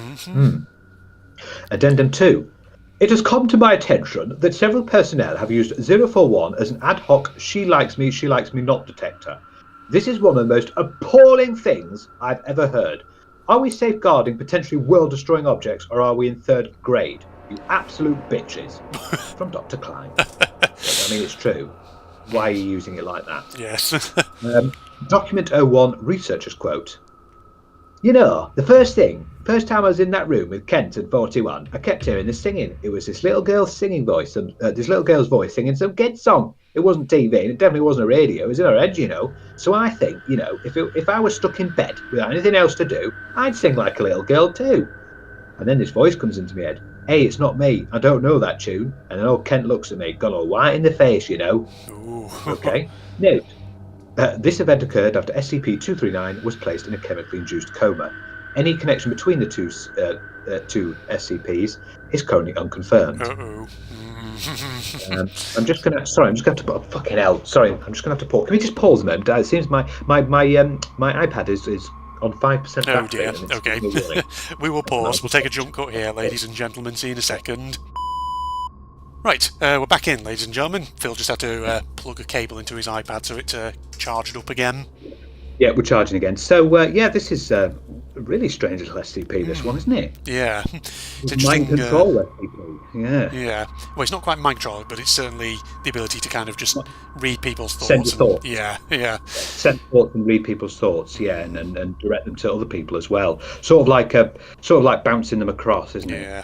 Speaker 2: Addendum 2. It has come to my attention that several personnel have used 041 as an ad hoc she likes me not detector. This is one of the most appalling things I've ever heard. Are we safeguarding potentially world-destroying objects, or are we in third grade? You absolute bitches. From Dr. Klein. I mean, it's true. Why are you using it like that?
Speaker 1: Yes.
Speaker 2: Document 01 researcher's quote. You know, the first time I was in that room with Kent and 41, I kept hearing this singing. It was this little girl's singing voice, this little girl's voice singing some kid song. It wasn't TV, and it definitely wasn't a radio. It was in her head, you know. So I think, you know, if I was stuck in bed without anything else to do, I'd sing like a little girl too. And then this voice comes into my head. Hey, it's not me. I don't know that tune. And then old Kent looks at me, got all white in the face, you know.
Speaker 1: Ooh.
Speaker 2: Okay. Note. This event occurred after SCP-239 was placed in a chemically induced coma. Any connection between the two SCPs is currently unconfirmed. I'm just gonna have to put fucking hell. Sorry, I'm just gonna have to pause. Can we just pause a moment? It seems my iPad is on 5% battery.
Speaker 1: Oh dear. Okay. We will pause. We'll take a jump cut here, ladies and gentlemen. See you in a second. Right, we're back in, ladies and gentlemen. Phil just had to plug a cable into his iPad so it charged up again.
Speaker 2: Yeah, we're charging again. So, yeah, this is a really strange little SCP, this one, isn't it?
Speaker 1: Yeah.
Speaker 2: It's interesting. Mind control SCP, yeah.
Speaker 1: Yeah. Well, it's not quite mind control, but it's certainly the ability to kind of just read people's thoughts.
Speaker 2: Send thoughts.
Speaker 1: Yeah.
Speaker 2: Send thoughts and read people's thoughts, yeah, and direct them to other people as well. Sort of like bouncing them across, isn't it?
Speaker 1: Yeah.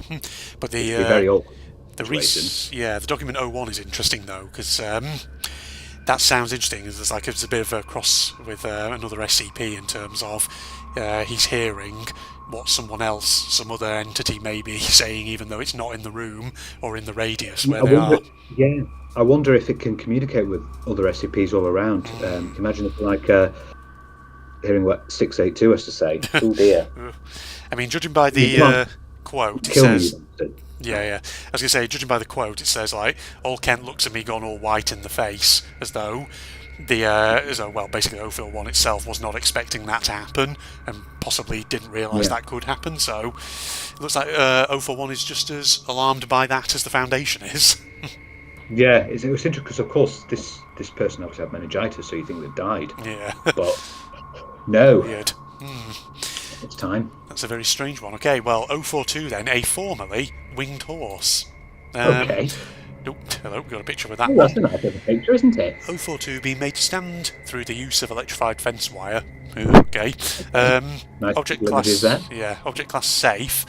Speaker 1: But the
Speaker 2: very awkward.
Speaker 1: The document 01 is interesting though, because that sounds interesting. It's like it's a bit of a cross with another SCP in terms of he's hearing what someone else, some other entity may be saying, even though it's not in the room or in the radius where they are.
Speaker 2: Yeah, I wonder if it can communicate with other SCPs all around. Imagine if like hearing what 682 has to say. Oh dear.
Speaker 1: I mean, judging by the quote, it says... Yeah. I was going to say, judging by the quote, it says, like, old Kent looks at me gone all white in the face, as though basically 041 itself was not expecting that to happen, and possibly didn't realise that could happen, so it looks like 041 is just as alarmed by that as the Foundation is.
Speaker 2: Yeah, it was interesting, because of course this person obviously had meningitis, so you think they'd died.
Speaker 1: Yeah.
Speaker 2: But no.
Speaker 1: Weird.
Speaker 2: It's time.
Speaker 1: That's a very strange one. Okay, well, 042 then, a formerly winged horse.
Speaker 2: Okay.
Speaker 1: Hello, we've got a picture with that
Speaker 2: one. That's a nice little picture, isn't it?
Speaker 1: 042 being made to stand through the use of electrified fence wire. Okay.
Speaker 2: Nice
Speaker 1: object class safe.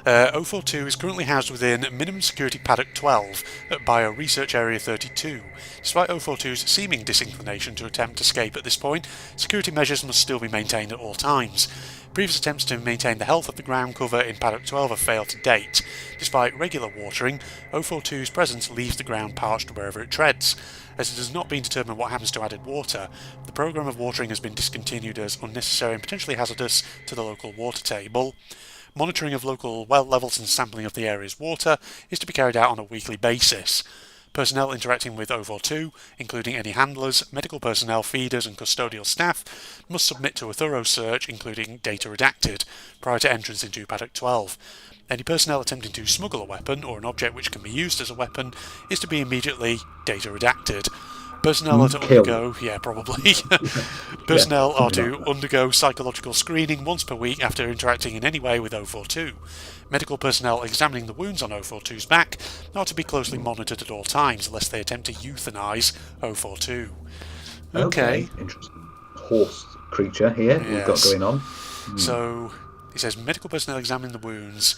Speaker 1: 042 is currently housed within minimum security paddock 12 at Bio Research Area 32. Despite 042's seeming disinclination to attempt escape at this point, security measures must still be maintained at all times. Previous attempts to maintain the health of the ground cover in Paddock 12 have failed to date. Despite regular watering, 042's presence leaves the ground parched wherever it treads. As it has not been determined what happens to added water, the programme of watering has been discontinued as unnecessary and potentially hazardous to the local water table. Monitoring of local well levels and sampling of the area's water is to be carried out on a weekly basis. Personnel interacting with 042, including any handlers, medical personnel, feeders and custodial staff, must submit to a thorough search, including data redacted, prior to entrance into Paddock 12. Any personnel attempting to smuggle a weapon or an object which can be used as a weapon is to be immediately data redacted. Personnel are to undergo, Personnel are to undergo psychological screening once per week after interacting in any way with 042. Medical personnel examining the wounds on 042's back are to be closely monitored at all times, lest they attempt to euthanize 042. Okay.
Speaker 2: Interesting horse creature here we've got going on.
Speaker 1: So, it says medical personnel examine the wounds,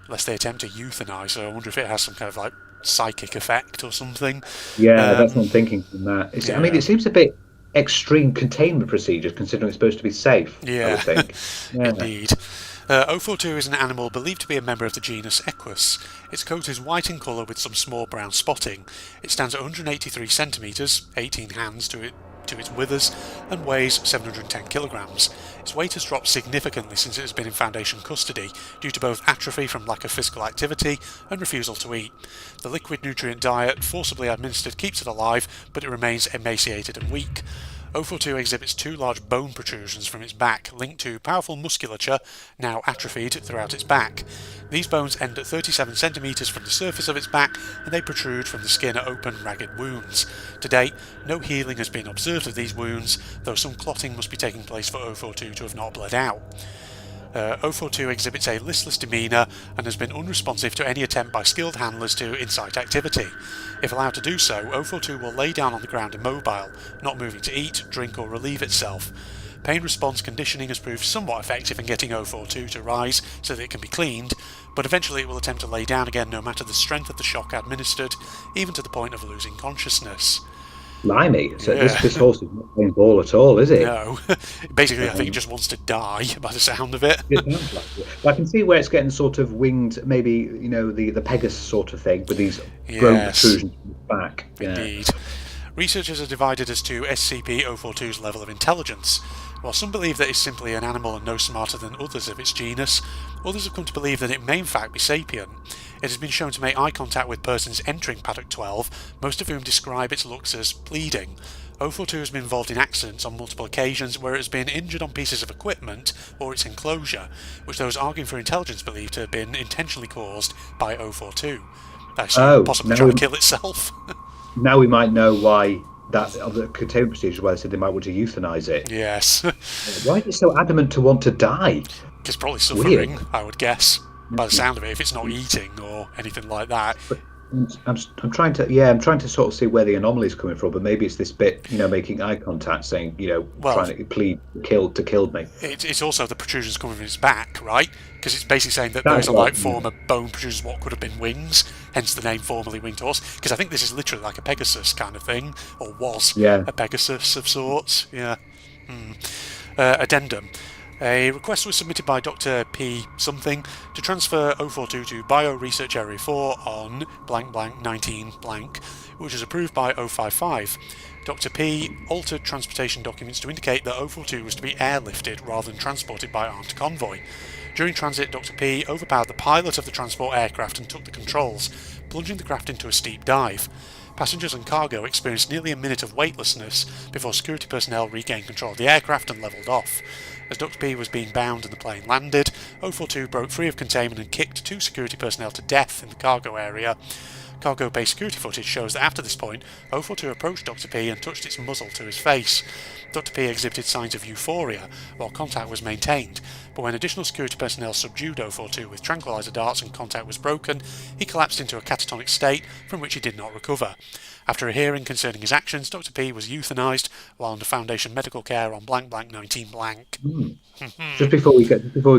Speaker 1: lest they attempt to euthanize. So I wonder if it has some kind of like psychic effect or something.
Speaker 2: Yeah, that's what I'm thinking from that. I mean, it seems a bit extreme containment procedures considering it's supposed to be safe.
Speaker 1: Yeah,
Speaker 2: I would think. Yeah.
Speaker 1: Indeed. 042 is an animal believed to be a member of the genus Equus. Its coat is white in colour with some small brown spotting. It stands at 183 centimetres, 18 hands to its withers, and weighs 710 kilograms. Its weight has dropped significantly since it has been in Foundation custody, due to both atrophy from lack of physical activity and refusal to eat. The liquid nutrient diet forcibly administered keeps it alive, but it remains emaciated and weak. 042 exhibits two large bone protrusions from its back, linked to powerful musculature, now atrophied throughout its back. These bones end at 37 centimetres from the surface of its back, and they protrude from the skin at open, ragged wounds. To date, no healing has been observed of these wounds, though some clotting must be taking place for 042 to have not bled out. 042 exhibits a listless demeanour and has been unresponsive to any attempt by skilled handlers to incite activity. If allowed to do so, 042 will lay down on the ground immobile, not moving to eat, drink or relieve itself. Pain response conditioning has proved somewhat effective in getting 042 to rise so that it can be cleaned, but eventually it will attempt to lay down again no matter the strength of the shock administered, even to the point of losing consciousness.
Speaker 2: Blimey, so this horse is not playing ball at all, is it?
Speaker 1: No. Basically, I think it just wants to die by the sound of it.
Speaker 2: It sounds like it. But I can see where it's getting sort of winged, maybe, the Pegasus sort of thing, with these bone protrusions from the back.
Speaker 1: Indeed. Researchers are divided as to SCP-042's level of intelligence. While some believe that it's simply an animal and no smarter than others of its genus, others have come to believe that it may in fact be sapient. It has been shown to make eye contact with persons entering Paddock 12, most of whom describe its looks as pleading. 042 has been involved in accidents on multiple occasions where it has been injured on pieces of equipment or its enclosure, which those arguing for intelligence believe to have been intentionally caused by 042. Possibly trying to kill itself.
Speaker 2: Now we might know why that of the containment procedure, where they said they might want to euthanize it.
Speaker 1: Yes.
Speaker 2: Why is it so adamant to want to die?
Speaker 1: It's probably suffering, weird. I would guess, by the sound of it, if it's not eating or anything like that.
Speaker 2: But I'm trying to sort of see where the anomaly is coming from, but maybe it's this bit, making eye contact, saying, trying to plead to kill me.
Speaker 1: It's also the protrusions coming from its back, right? Because it's basically saying that those are former bone protrusions, what could have been wings, hence the name formerly winged horse. Because I think this is literally like a Pegasus kind of thing, or was a Pegasus of sorts. Yeah. Addendum. A request was submitted by Dr. P. something to transfer 042 to Bio Research Area 4 on blank blank 19 blank, which was approved by 055. Dr. P altered transportation documents to indicate that 042 was to be airlifted rather than transported by armed convoy. During transit, Dr. P overpowered the pilot of the transport aircraft and took the controls, plunging the craft into a steep dive. Passengers and cargo experienced nearly a minute of weightlessness before security personnel regained control of the aircraft and levelled off. As Dr. P was being bound and the plane landed, 042 broke free of containment and kicked 2 security personnel to death in the cargo area. Cargo-based security footage shows that after this point, 042 approached Dr. P and touched its muzzle to his face. Dr. P exhibited signs of euphoria while contact was maintained, but when additional security personnel subdued 042 with tranquilizer darts and contact was broken, he collapsed into a catatonic state from which he did not recover. After a hearing concerning his actions, Dr. P was euthanized while under Foundation medical care on blank blank 19 blank.
Speaker 2: Just before we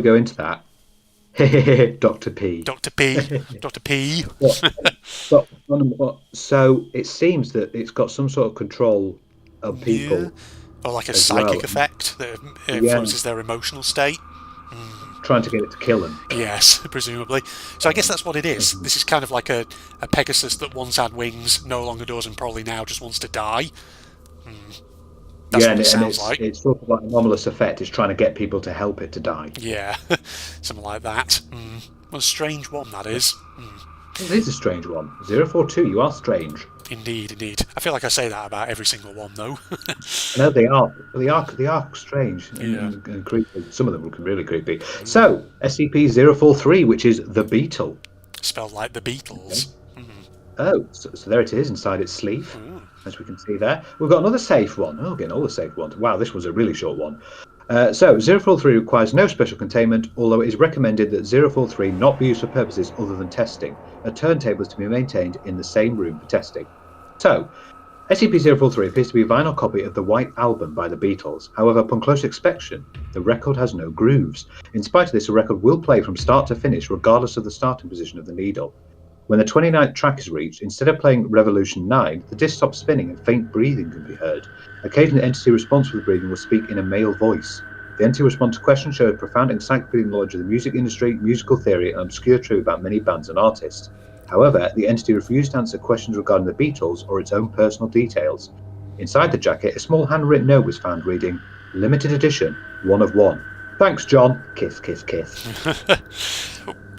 Speaker 2: go into that, Dr. P.
Speaker 1: Dr. P. Dr. P.
Speaker 2: So it seems that it's got some sort of control of people.
Speaker 1: Yeah. Or like a psychic effect that influences their emotional state.
Speaker 2: Trying to get it to kill them.
Speaker 1: Yes, presumably. So I guess that's what it is. This is kind of like a Pegasus that once had wings, no longer does, and probably now just wants to die. That's what it sounds like. It's
Speaker 2: sort of like anomalous effect. It's trying to get people to help it to die.
Speaker 1: Yeah, something like that. What a strange one that is.
Speaker 2: It is a strange one. 042, you are strange.
Speaker 1: Indeed, indeed. I feel like I say that about every single one, though.
Speaker 2: No, they are. They are strange and creepy. Some of them are really creepy. So, SCP-043, which is the beetle.
Speaker 1: Spelled like the Beatles.
Speaker 2: Okay. Oh, so there it is inside its sleeve, as we can see there. We've got another safe one. Oh, getting all the safe ones. Wow, this was a really short one. So, 043 requires no special containment, although it is recommended that 043 not be used for purposes other than testing. A turntable is to be maintained in the same room for testing. So, SCP-043 appears to be a vinyl copy of the White Album by the Beatles. However, upon close inspection, the record has no grooves. In spite of this, the record will play from start to finish, regardless of the starting position of the needle. When the 29th track is reached, instead of playing Revolution 9, the disc stops spinning and faint breathing can be heard. Occasionally, the entity responsible to the breathing will speak in a male voice. The entity responds to questions showing profound encyclopedic knowledge of the music industry, musical theory, and obscure truth about many bands and artists. However, the entity refused to answer questions regarding the Beatles or its own personal details. Inside the jacket, a small handwritten note was found reading, "Limited edition, 1 of 1. Thanks, John. Kiss, kiss, kiss."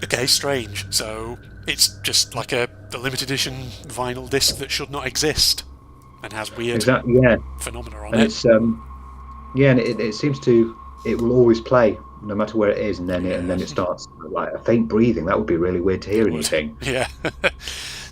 Speaker 1: Okay, strange. So it's just like a limited edition vinyl disc that should not exist and has weird phenomena on it.
Speaker 2: It's and it seems to, it will always play no matter where it is, and then it starts like a faint breathing. That would be really weird to hear anything.
Speaker 1: Yeah.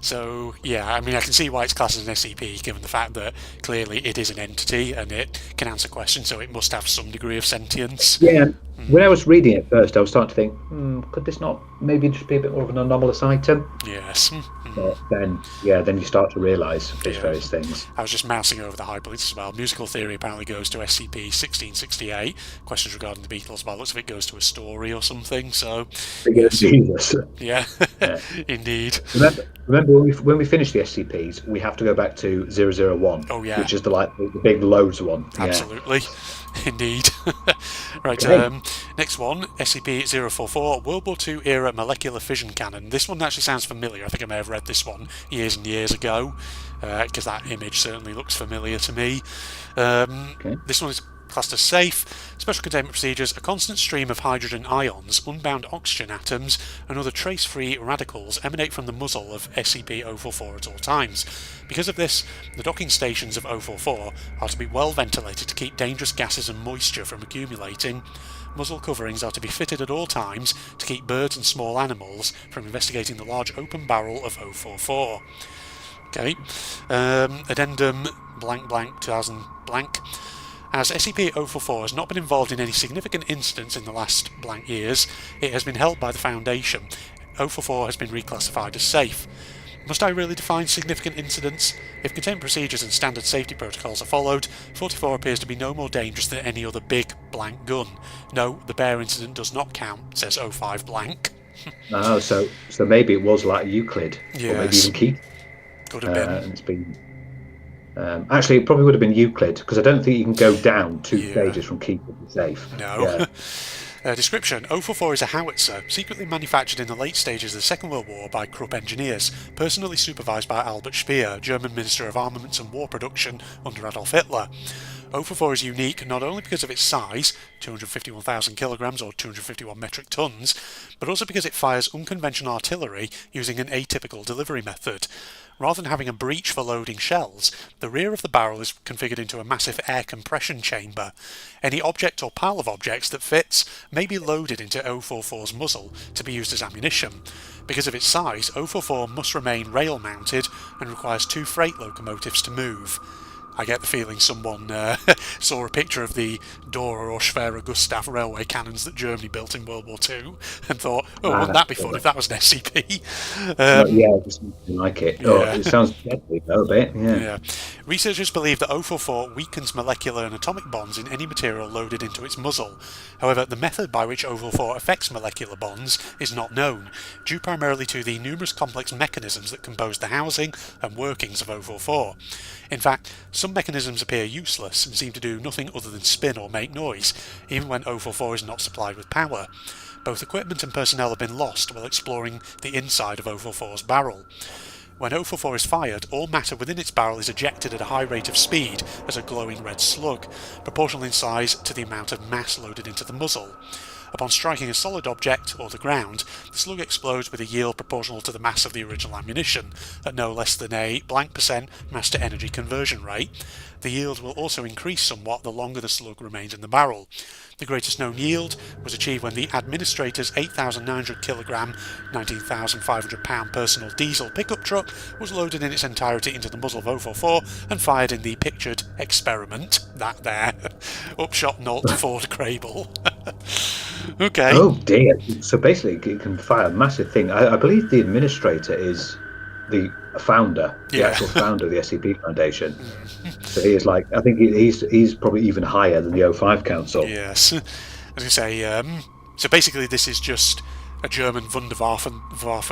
Speaker 1: So yeah, I mean, I can see why it's classed as an SCP, given the fact that clearly it is an entity and it can answer questions, so it must have some degree of sentience.
Speaker 2: Yeah, When I was reading it first, I was starting to think, could this not maybe just be a bit more of an anomalous item?
Speaker 1: Yes.
Speaker 2: But then you start to realise these various things.
Speaker 1: I was just mousing over the hyperlinks as well. Musical theory apparently goes to SCP-1668. Questions regarding the Beatles, by the looks of it, goes to a story or something. So, yes.
Speaker 2: Jesus.
Speaker 1: Yeah, indeed.
Speaker 2: Remember when we finish the SCPs, we have to go back to 001.
Speaker 1: Oh, yeah.
Speaker 2: Which is the big loads one.
Speaker 1: Absolutely. Indeed. Right, next one, SCP-044, World War II era molecular fission cannon. This one actually sounds familiar. I think I may have read this one years and years ago, because that image certainly looks familiar to me. This one is classed as safe. Special containment procedures: a constant stream of hydrogen ions, unbound oxygen atoms, and other trace-free radicals emanate from the muzzle of SCP-044 at all times. Because of this, the docking stations of 044 are to be well ventilated to keep dangerous gases and moisture from accumulating. Muzzle coverings are to be fitted at all times to keep birds and small animals from investigating the large open barrel of 044. Okay. Addendum blank blank 2000 blank. As SCP-044 has not been involved in any significant incidents in the last blank years, it has been held by the Foundation. 044 has been reclassified as safe. Must I really define significant incidents? If containment procedures and standard safety protocols are followed, 44 appears to be no more dangerous than any other big blank gun. No, the bear incident does not count, says 05 blank.
Speaker 2: Oh, so maybe it was like Euclid,
Speaker 1: yes.
Speaker 2: Or maybe even Keith.
Speaker 1: Could have been.
Speaker 2: And it's been. Actually, it probably would have been Euclid, because I don't think you can go down 2 stages from Keith to be safe.
Speaker 1: No. Description: 044 is a howitzer, secretly manufactured in the late stages of the Second World War by Krupp engineers, personally supervised by Albert Speer, German Minister of Armaments and War Production under Adolf Hitler. 044 is unique not only because of its size, 251,000 kilograms or 251 metric tons, but also because it fires unconventional artillery using an atypical delivery method. Rather than having a breech for loading shells, the rear of the barrel is configured into a massive air compression chamber. Any object or pile of objects that fits may be loaded into 044's muzzle to be used as ammunition. Because of its size, 044 must remain rail-mounted and requires 2 freight locomotives to move. I get the feeling someone saw a picture of the Dora or Schwerer Gustav railway cannons that Germany built in World War II and thought, wouldn't that be fun if that was an SCP?
Speaker 2: Just something like it. Oh, it sounds deadly though, a bit. Yeah.
Speaker 1: Researchers believe that 044 weakens molecular and atomic bonds in any material loaded into its muzzle. However, the method by which 044 affects molecular bonds is not known, due primarily to the numerous complex mechanisms that compose the housing and workings of 044. In fact, some mechanisms appear useless and seem to do nothing other than spin or make noise, even when 044 is not supplied with power. Both equipment and personnel have been lost while exploring the inside of 044's barrel. When 044 is fired, all matter within its barrel is ejected at a high rate of speed as a glowing red slug, proportional in size to the amount of mass loaded into the muzzle. Upon striking a solid object, or the ground, the slug explodes with a yield proportional to the mass of the original ammunition, at no less than a blank % mass to energy conversion rate. The yield will also increase somewhat the longer the slug remains in the barrel. The greatest known yield was achieved when the administrator's 8,900 kilogram, 19,500 pound personal diesel pickup truck was loaded in its entirety into the muzzle of 044 and fired in the pictured experiment. That there. Upshot not Ford Crable. Okay.
Speaker 2: Oh dear. So basically it can fire a massive thing. I believe the administrator is the founder, the actual founder of the SCP Foundation. So he is I think he's probably even higher than the 05 Council.
Speaker 1: Yes. I was going to say, so basically this is just a German Wunderwaffe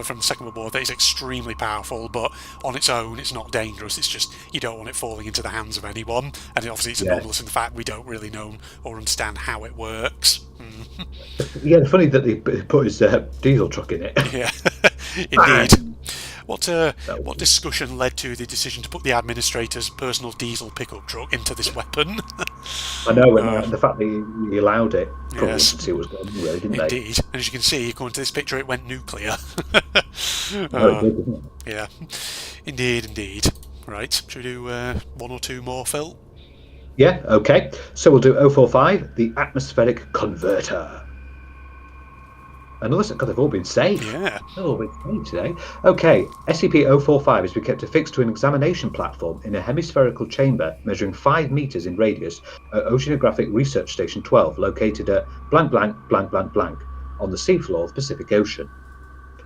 Speaker 1: from the Second World War that is extremely powerful, but on its own it's not dangerous. It's just you don't want it falling into the hands of anyone, and obviously it's anomalous in the fact we don't really know or understand how it works.
Speaker 2: Yeah, it's funny that he put his diesel truck in it.
Speaker 1: Yeah, indeed. What discussion led to the decision to put the administrator's personal diesel pickup truck into this weapon?
Speaker 2: I know, and the fact that he allowed it, probably to see what was going on, really, didn't they?
Speaker 1: Indeed, and as you can see, according to this picture, it went nuclear. Yeah, indeed. Right, should we do 1 or 2 more, Phil?
Speaker 2: Yeah, okay. So we'll do 045, the atmospheric converter. Another, God, they've all been safe.
Speaker 1: Yeah.
Speaker 2: They've all been safe today. Okay, SCP-045 has been kept affixed to an examination platform in a hemispherical chamber measuring 5 meters in radius at Oceanographic Research Station 12, located at blank blank blank blank blank on the seafloor of the Pacific Ocean.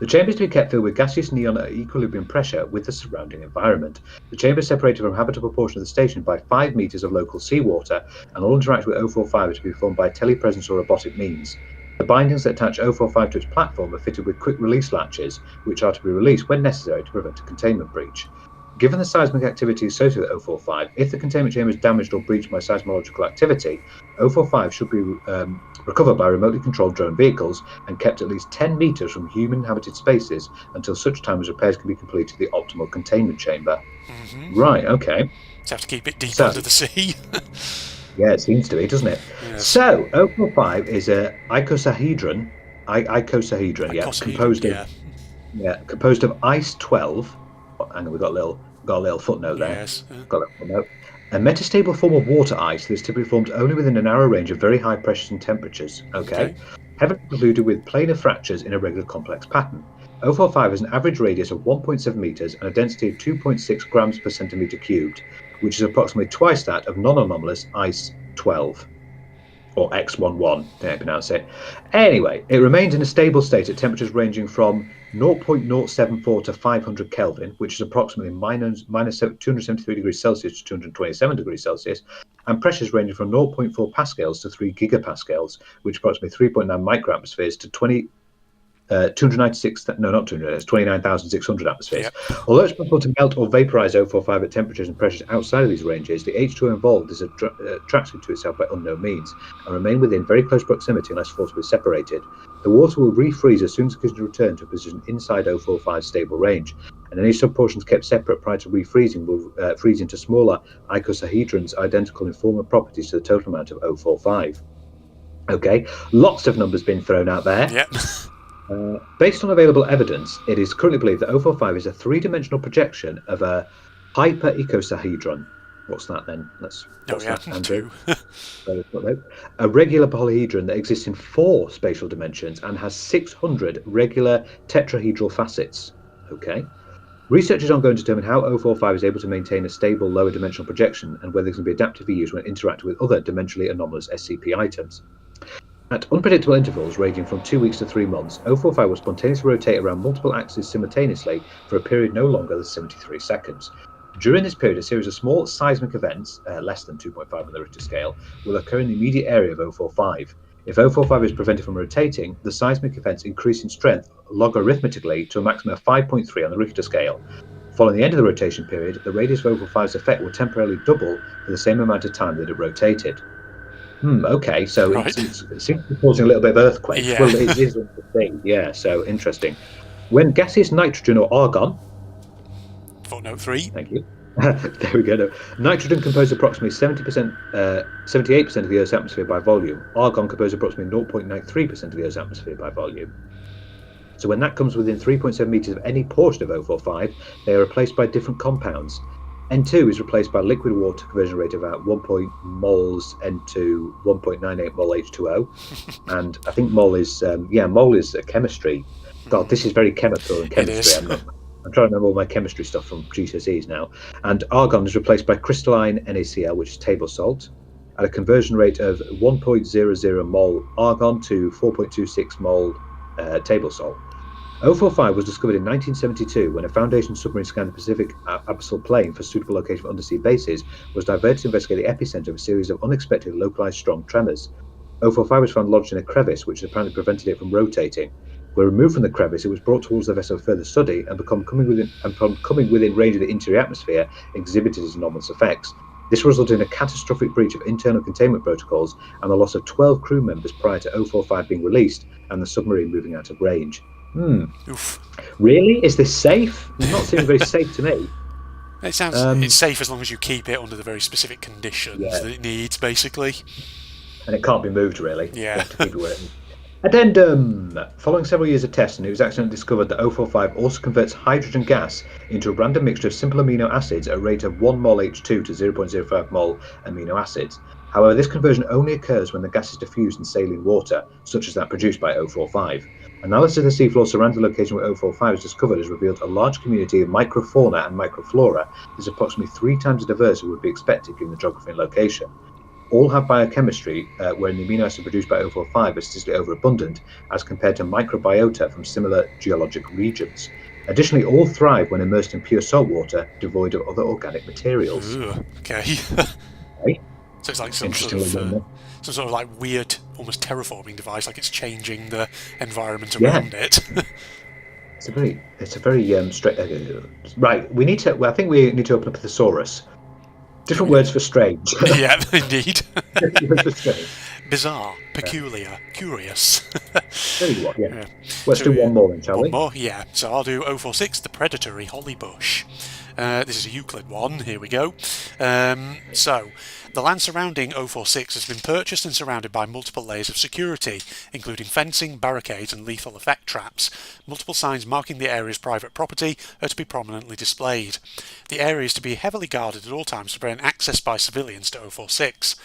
Speaker 2: The chamber is to be kept filled with gaseous neon at equilibrium pressure with the surrounding environment. The chamber is separated from the habitable portion of the station by 5 meters of local seawater, and all interaction with 045 is to be performed by telepresence or robotic means. The bindings that attach 045 to its platform are fitted with quick release latches, which are to be released when necessary to prevent a containment breach. Given the seismic activity associated with 045, if the containment chamber is damaged or breached by seismological activity, 045 should be recovered by remotely controlled drone vehicles and kept at least 10 meters from human-inhabited spaces until such time as repairs can be completed to the optimal containment chamber.
Speaker 1: Mm-hmm.
Speaker 2: Right, okay.
Speaker 1: Just have to keep it deep under the sea.
Speaker 2: Yeah, it seems to be, doesn't it?
Speaker 1: Yes.
Speaker 2: So, 045 is a icosahedron, composed of ice 12. Hang on, we've got a little footnote there.
Speaker 1: Yes.
Speaker 2: Got a little footnote. A metastable form of water ice that is typically formed only within a narrow range of very high pressures and temperatures. Okay. Heavily diluted with planar fractures in a regular complex pattern. 045 has an average radius of 1.7 meters and a density of 2.6 grams per centimeter cubed, which is approximately twice that of non-anomalous ice 12. Or X11, didn't I pronounce it. Anyway, it remains in a stable state at temperatures ranging from 0.074 to 500 Kelvin, which is approximately minus 273 degrees Celsius to 227 degrees Celsius, and pressures ranging from 0.4 pascals to 3 gigapascals, which is approximately 3.9 microatmospheres to 29,600 atmospheres.
Speaker 1: Yep.
Speaker 2: Although it's possible to melt or vaporize 045 at temperatures and pressures outside of these ranges, the H2O involved is attracted to itself by unknown means and remain within very close proximity unless forcibly separated. The water will refreeze as soon as it can return to a position inside 045's stable range, and any subportions kept separate prior to refreezing will freeze into smaller icosahedrons identical in form and properties to the total amount of 045. Okay, lots of numbers been thrown out there.
Speaker 1: Yep.
Speaker 2: Based on available evidence, it is currently believed that 045 is a three-dimensional projection of a hyper-icosahedron. What's that then? What's that, Andrew? A regular polyhedron that exists in 4 spatial dimensions and has 600 regular tetrahedral facets. Okay. Research is ongoing to determine how 045 is able to maintain a stable lower dimensional projection and whether it can be adaptively used when interacting with other dimensionally anomalous SCP items. At unpredictable intervals ranging from 2 weeks to 3 months, 045 will spontaneously rotate around multiple axes simultaneously for a period no longer than 73 seconds. During this period, a series of small seismic events, less than 2.5 on the Richter scale, will occur in the immediate area of 045. If 045 is prevented from rotating, the seismic events increase in strength logarithmically to a maximum of 5.3 on the Richter scale. Following the end of the rotation period, the radius of 045's effect will temporarily double for the same amount of time that it rotated. Okay, so right. It seems to be causing a little bit of earthquakes. Yeah. Well, it is interesting. Yeah, so interesting. When gaseous nitrogen or argon...
Speaker 1: Footnote 3.
Speaker 2: Thank you. There we go. No. Nitrogen composes approximately 78% of the Earth's atmosphere by volume. Argon composes approximately 0.93% of the Earth's atmosphere by volume. So when that comes within 3.7 meters of any portion of 045, they are replaced by different compounds. N2 is replaced by liquid water conversion rate of about 1 moles N2, 1.98 mol H2O, and I think mol is a chemistry. God, this is very chemical and chemistry. I'm trying to remember all my chemistry stuff from GCSEs now. And argon is replaced by crystalline NaCl, which is table salt, at a conversion rate of 1.00 mol argon to 4.26 mol table salt. 045 was discovered in 1972 when a Foundation submarine scanned the Pacific abyssal plain for suitable location for undersea bases, was diverted to investigate the epicenter of a series of unexpected localized strong tremors. 045 was found lodged in a crevice which apparently prevented it from rotating. When removed from the crevice, it was brought towards the vessel for further study and upon coming within range of the interior atmosphere, exhibited its anomalous effects. This resulted in a catastrophic breach of internal containment protocols and the loss of 12 crew members prior to 045 being released and the submarine moving out of range.
Speaker 1: Oof.
Speaker 2: Really? Is this safe? It's not seeming very safe to me.
Speaker 1: It sounds it's safe as long as you keep it under the very specific conditions that it needs, basically.
Speaker 2: And it can't be moved, really.
Speaker 1: Yeah.
Speaker 2: You have to keep it where it is. Addendum. Following several years of testing, it was accidentally discovered that 045 also converts hydrogen gas into a random mixture of simple amino acids at a rate of 1 mol H2 to 0.05 mol amino acids. However, this conversion only occurs when the gas is diffused in saline water, such as that produced by 045. Analysis of the seafloor surrounding the location where 045 is discovered has revealed a large community of microfauna and microflora that is approximately 3 times as diverse as would be expected given the geography and location. All have biochemistry wherein the amino acids produced by 045 are statistically overabundant as compared to microbiota from similar geologic regions. Additionally, all thrive when immersed in pure salt water devoid of other organic materials.
Speaker 1: Ooh, okay.
Speaker 2: Okay.
Speaker 1: So it's like some sort of like weird, almost terraforming device, like it's changing the environment around it.
Speaker 2: It's a very straight. Right, we need to. Well, I think we need to open up a thesaurus. Different words for strange.
Speaker 1: Yeah, indeed.
Speaker 2: Words for strange.
Speaker 1: Bizarre, peculiar, curious.
Speaker 2: Yeah. Let's do one more then, shall we?
Speaker 1: One more, yeah. So I'll do 046, the predatory hollybush. This is a Euclid one, here we go. So, the land surrounding 046 has been purchased and surrounded by multiple layers of security, including fencing, barricades and lethal effect traps. Multiple signs marking the area's private property are to be prominently displayed. The area is to be heavily guarded at all times to prevent access by civilians to 046.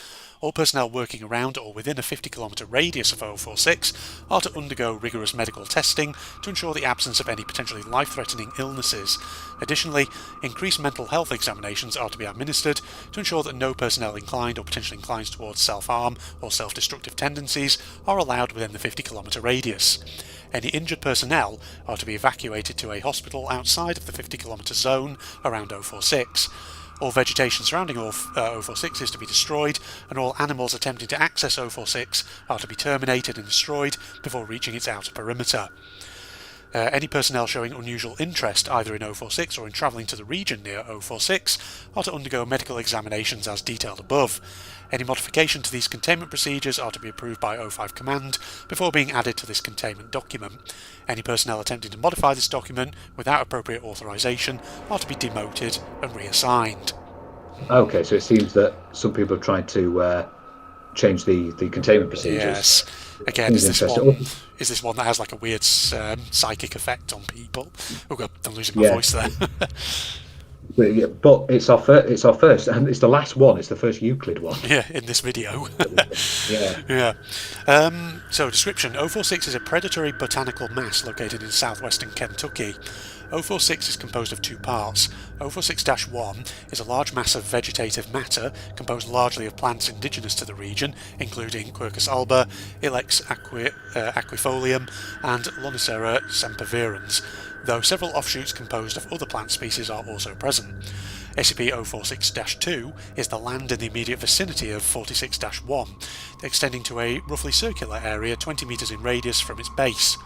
Speaker 1: All personnel working around or within a 50-kilometre radius of 046 are to undergo rigorous medical testing to ensure the absence of any potentially life-threatening illnesses. Additionally, increased mental health examinations are to be administered to ensure that no personnel inclined or potentially inclined towards self-harm or self-destructive tendencies are allowed within the 50-kilometre radius. Any injured personnel are to be evacuated to a hospital outside of the 50-kilometre zone around 046. All vegetation surrounding 046 is to be destroyed, and all animals attempting to access 046 are to be terminated and destroyed before reaching its outer perimeter. Any personnel showing unusual interest either in 046 or in travelling to the region near 046 are to undergo medical examinations as detailed above. Any modification to these containment procedures are to be approved by 05 Command before being added to this containment document. Any personnel attempting to modify this document without appropriate authorization are to be demoted and reassigned.
Speaker 2: Okay, so it seems that some people have tried to change the containment procedures.
Speaker 1: Yes. Again, is this one that has like a weird psychic effect on people? Oh god, I'm losing my voice there.
Speaker 2: But it's our first, and it's the last one. It's the first Euclid one.
Speaker 1: Yeah, in this video.
Speaker 2: Yeah.
Speaker 1: So, description: 046 is a predatory botanical mass located in southwestern Kentucky. 046 is composed of two parts. 046-1 is a large mass of vegetative matter composed largely of plants indigenous to the region, including Quercus alba, Ilex aquifolium, and Lonicera sempervirens, though several offshoots composed of other plant species are also present. SCP-046-2 is the land in the immediate vicinity of 46-1, extending to a roughly circular area 20 metres in radius from its base.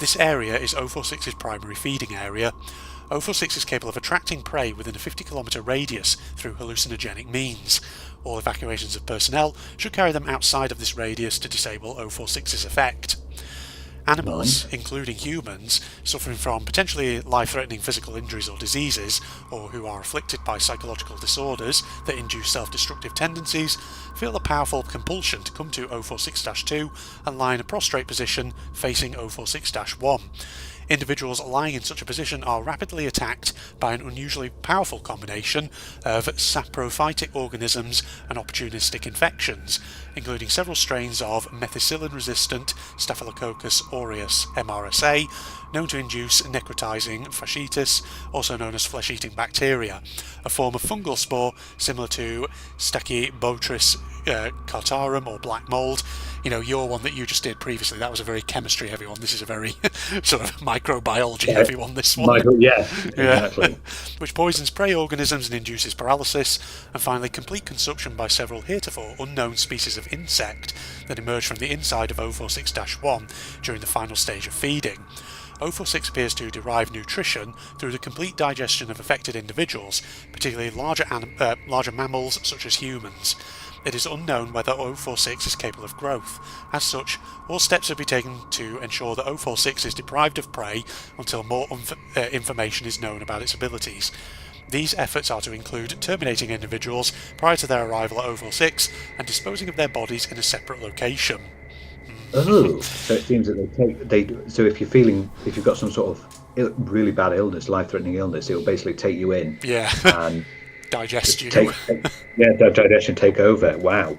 Speaker 1: This area is 046's primary feeding area. 046 is capable of attracting prey within a 50-kilometre radius through hallucinogenic means. All evacuations of personnel should carry them outside of this radius to disable 046's effect. Animals, including humans, suffering from potentially life-threatening physical injuries or diseases, or who are afflicted by psychological disorders that induce self-destructive tendencies, feel a powerful compulsion to come to 046-2 and lie in a prostrate position facing 046-1. Individuals lying in such a position are rapidly attacked by an unusually powerful combination of saprophytic organisms and opportunistic infections, including several strains of methicillin-resistant Staphylococcus aureus MRSA, known to induce necrotizing fasciitis, also known as flesh-eating bacteria, a form of fungal spore similar to Stachybotrys cartarum or black mold. You know, your one that you just did previously, that was a very chemistry heavy one. This is a very sort of microbiology heavy one, this one.
Speaker 2: Exactly.
Speaker 1: Which poisons prey organisms and induces paralysis, and finally complete consumption by several heretofore unknown species of insect that emerge from the inside of 046-1 during the final stage of feeding. 046 appears to derive nutrition through the complete digestion of affected individuals, particularly larger mammals such as humans. It is unknown whether 046 is capable of growth. As such, all steps will be taken to ensure that 046 is deprived of prey until more information is known about its abilities. These efforts are to include terminating individuals prior to their arrival at 046 and disposing of their bodies in a separate location.
Speaker 2: Oh, so it seems that so if you've got some sort of really bad illness, life-threatening illness, it will basically take you in.
Speaker 1: Yeah.
Speaker 2: And
Speaker 1: digest you.
Speaker 2: Digestion take over. Wow.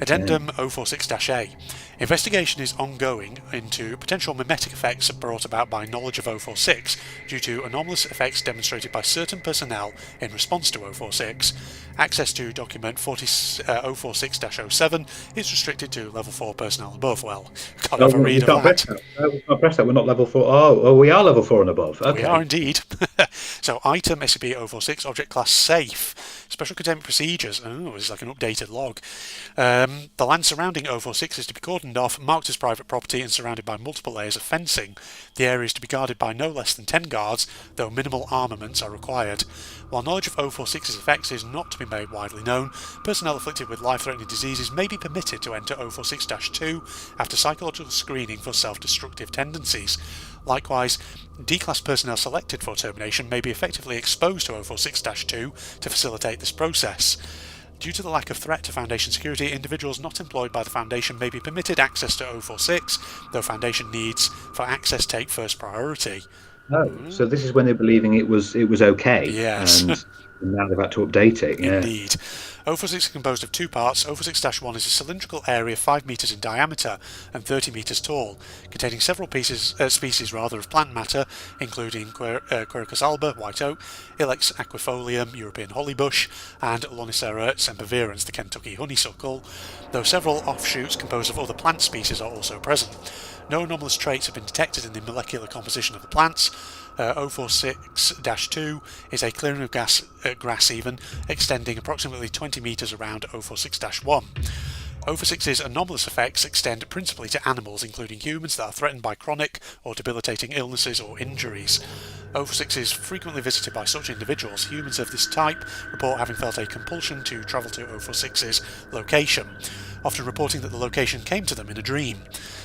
Speaker 1: Addendum 046-A. Investigation is ongoing into potential mimetic effects brought about by knowledge of 046 due to anomalous effects demonstrated by certain personnel in response to 046. Access to document 046-07 is restricted to level 4 personnel above. Well, can't have a read of that.
Speaker 2: We can't press that. We're not level 4. Oh, we are level 4 and above. Okay.
Speaker 1: We are indeed. So, item SCP-046, object class safe. Special containment procedures. Oh, it's like an updated log. The land surrounding 046 is to be cordoned off, marked as private property, and surrounded by multiple layers of fencing. The area is to be guarded by no less than 10 guards, though minimal armaments are required. While knowledge of 046's effects is not to be made widely known, personnel afflicted with life-threatening diseases may be permitted to enter 046-2 after psychological screening for self-destructive tendencies. Likewise, D-class personnel selected for termination may be effectively exposed to 046-2 to facilitate this process. Due to the lack of threat to Foundation security, individuals not employed by the Foundation may be permitted access to 046, though Foundation needs for access take first priority.
Speaker 2: Oh, so this is when they're believing it was okay.
Speaker 1: Yes.
Speaker 2: And now they've had to update it. Yeah.
Speaker 1: Indeed. 046 is composed of two parts. 046-1 is a cylindrical area 5 metres in diameter and 30 metres tall, containing several species of plant matter, including Quercus alba, white oak, Ilex aquifolium, European hollybush, and Lonicera sempervirens, the Kentucky honeysuckle, though several offshoots composed of other plant species are also present. No anomalous traits have been detected in the molecular composition of the plants. 046-2 is a clearing of grass extending approximately 20 metres around 046-1. 046's anomalous effects extend principally to animals, including humans that are threatened by chronic or debilitating illnesses or injuries. 046 is frequently visited by such individuals. Humans of this type report having felt a compulsion to travel to 046's location, often reporting that the location came to them in a dream.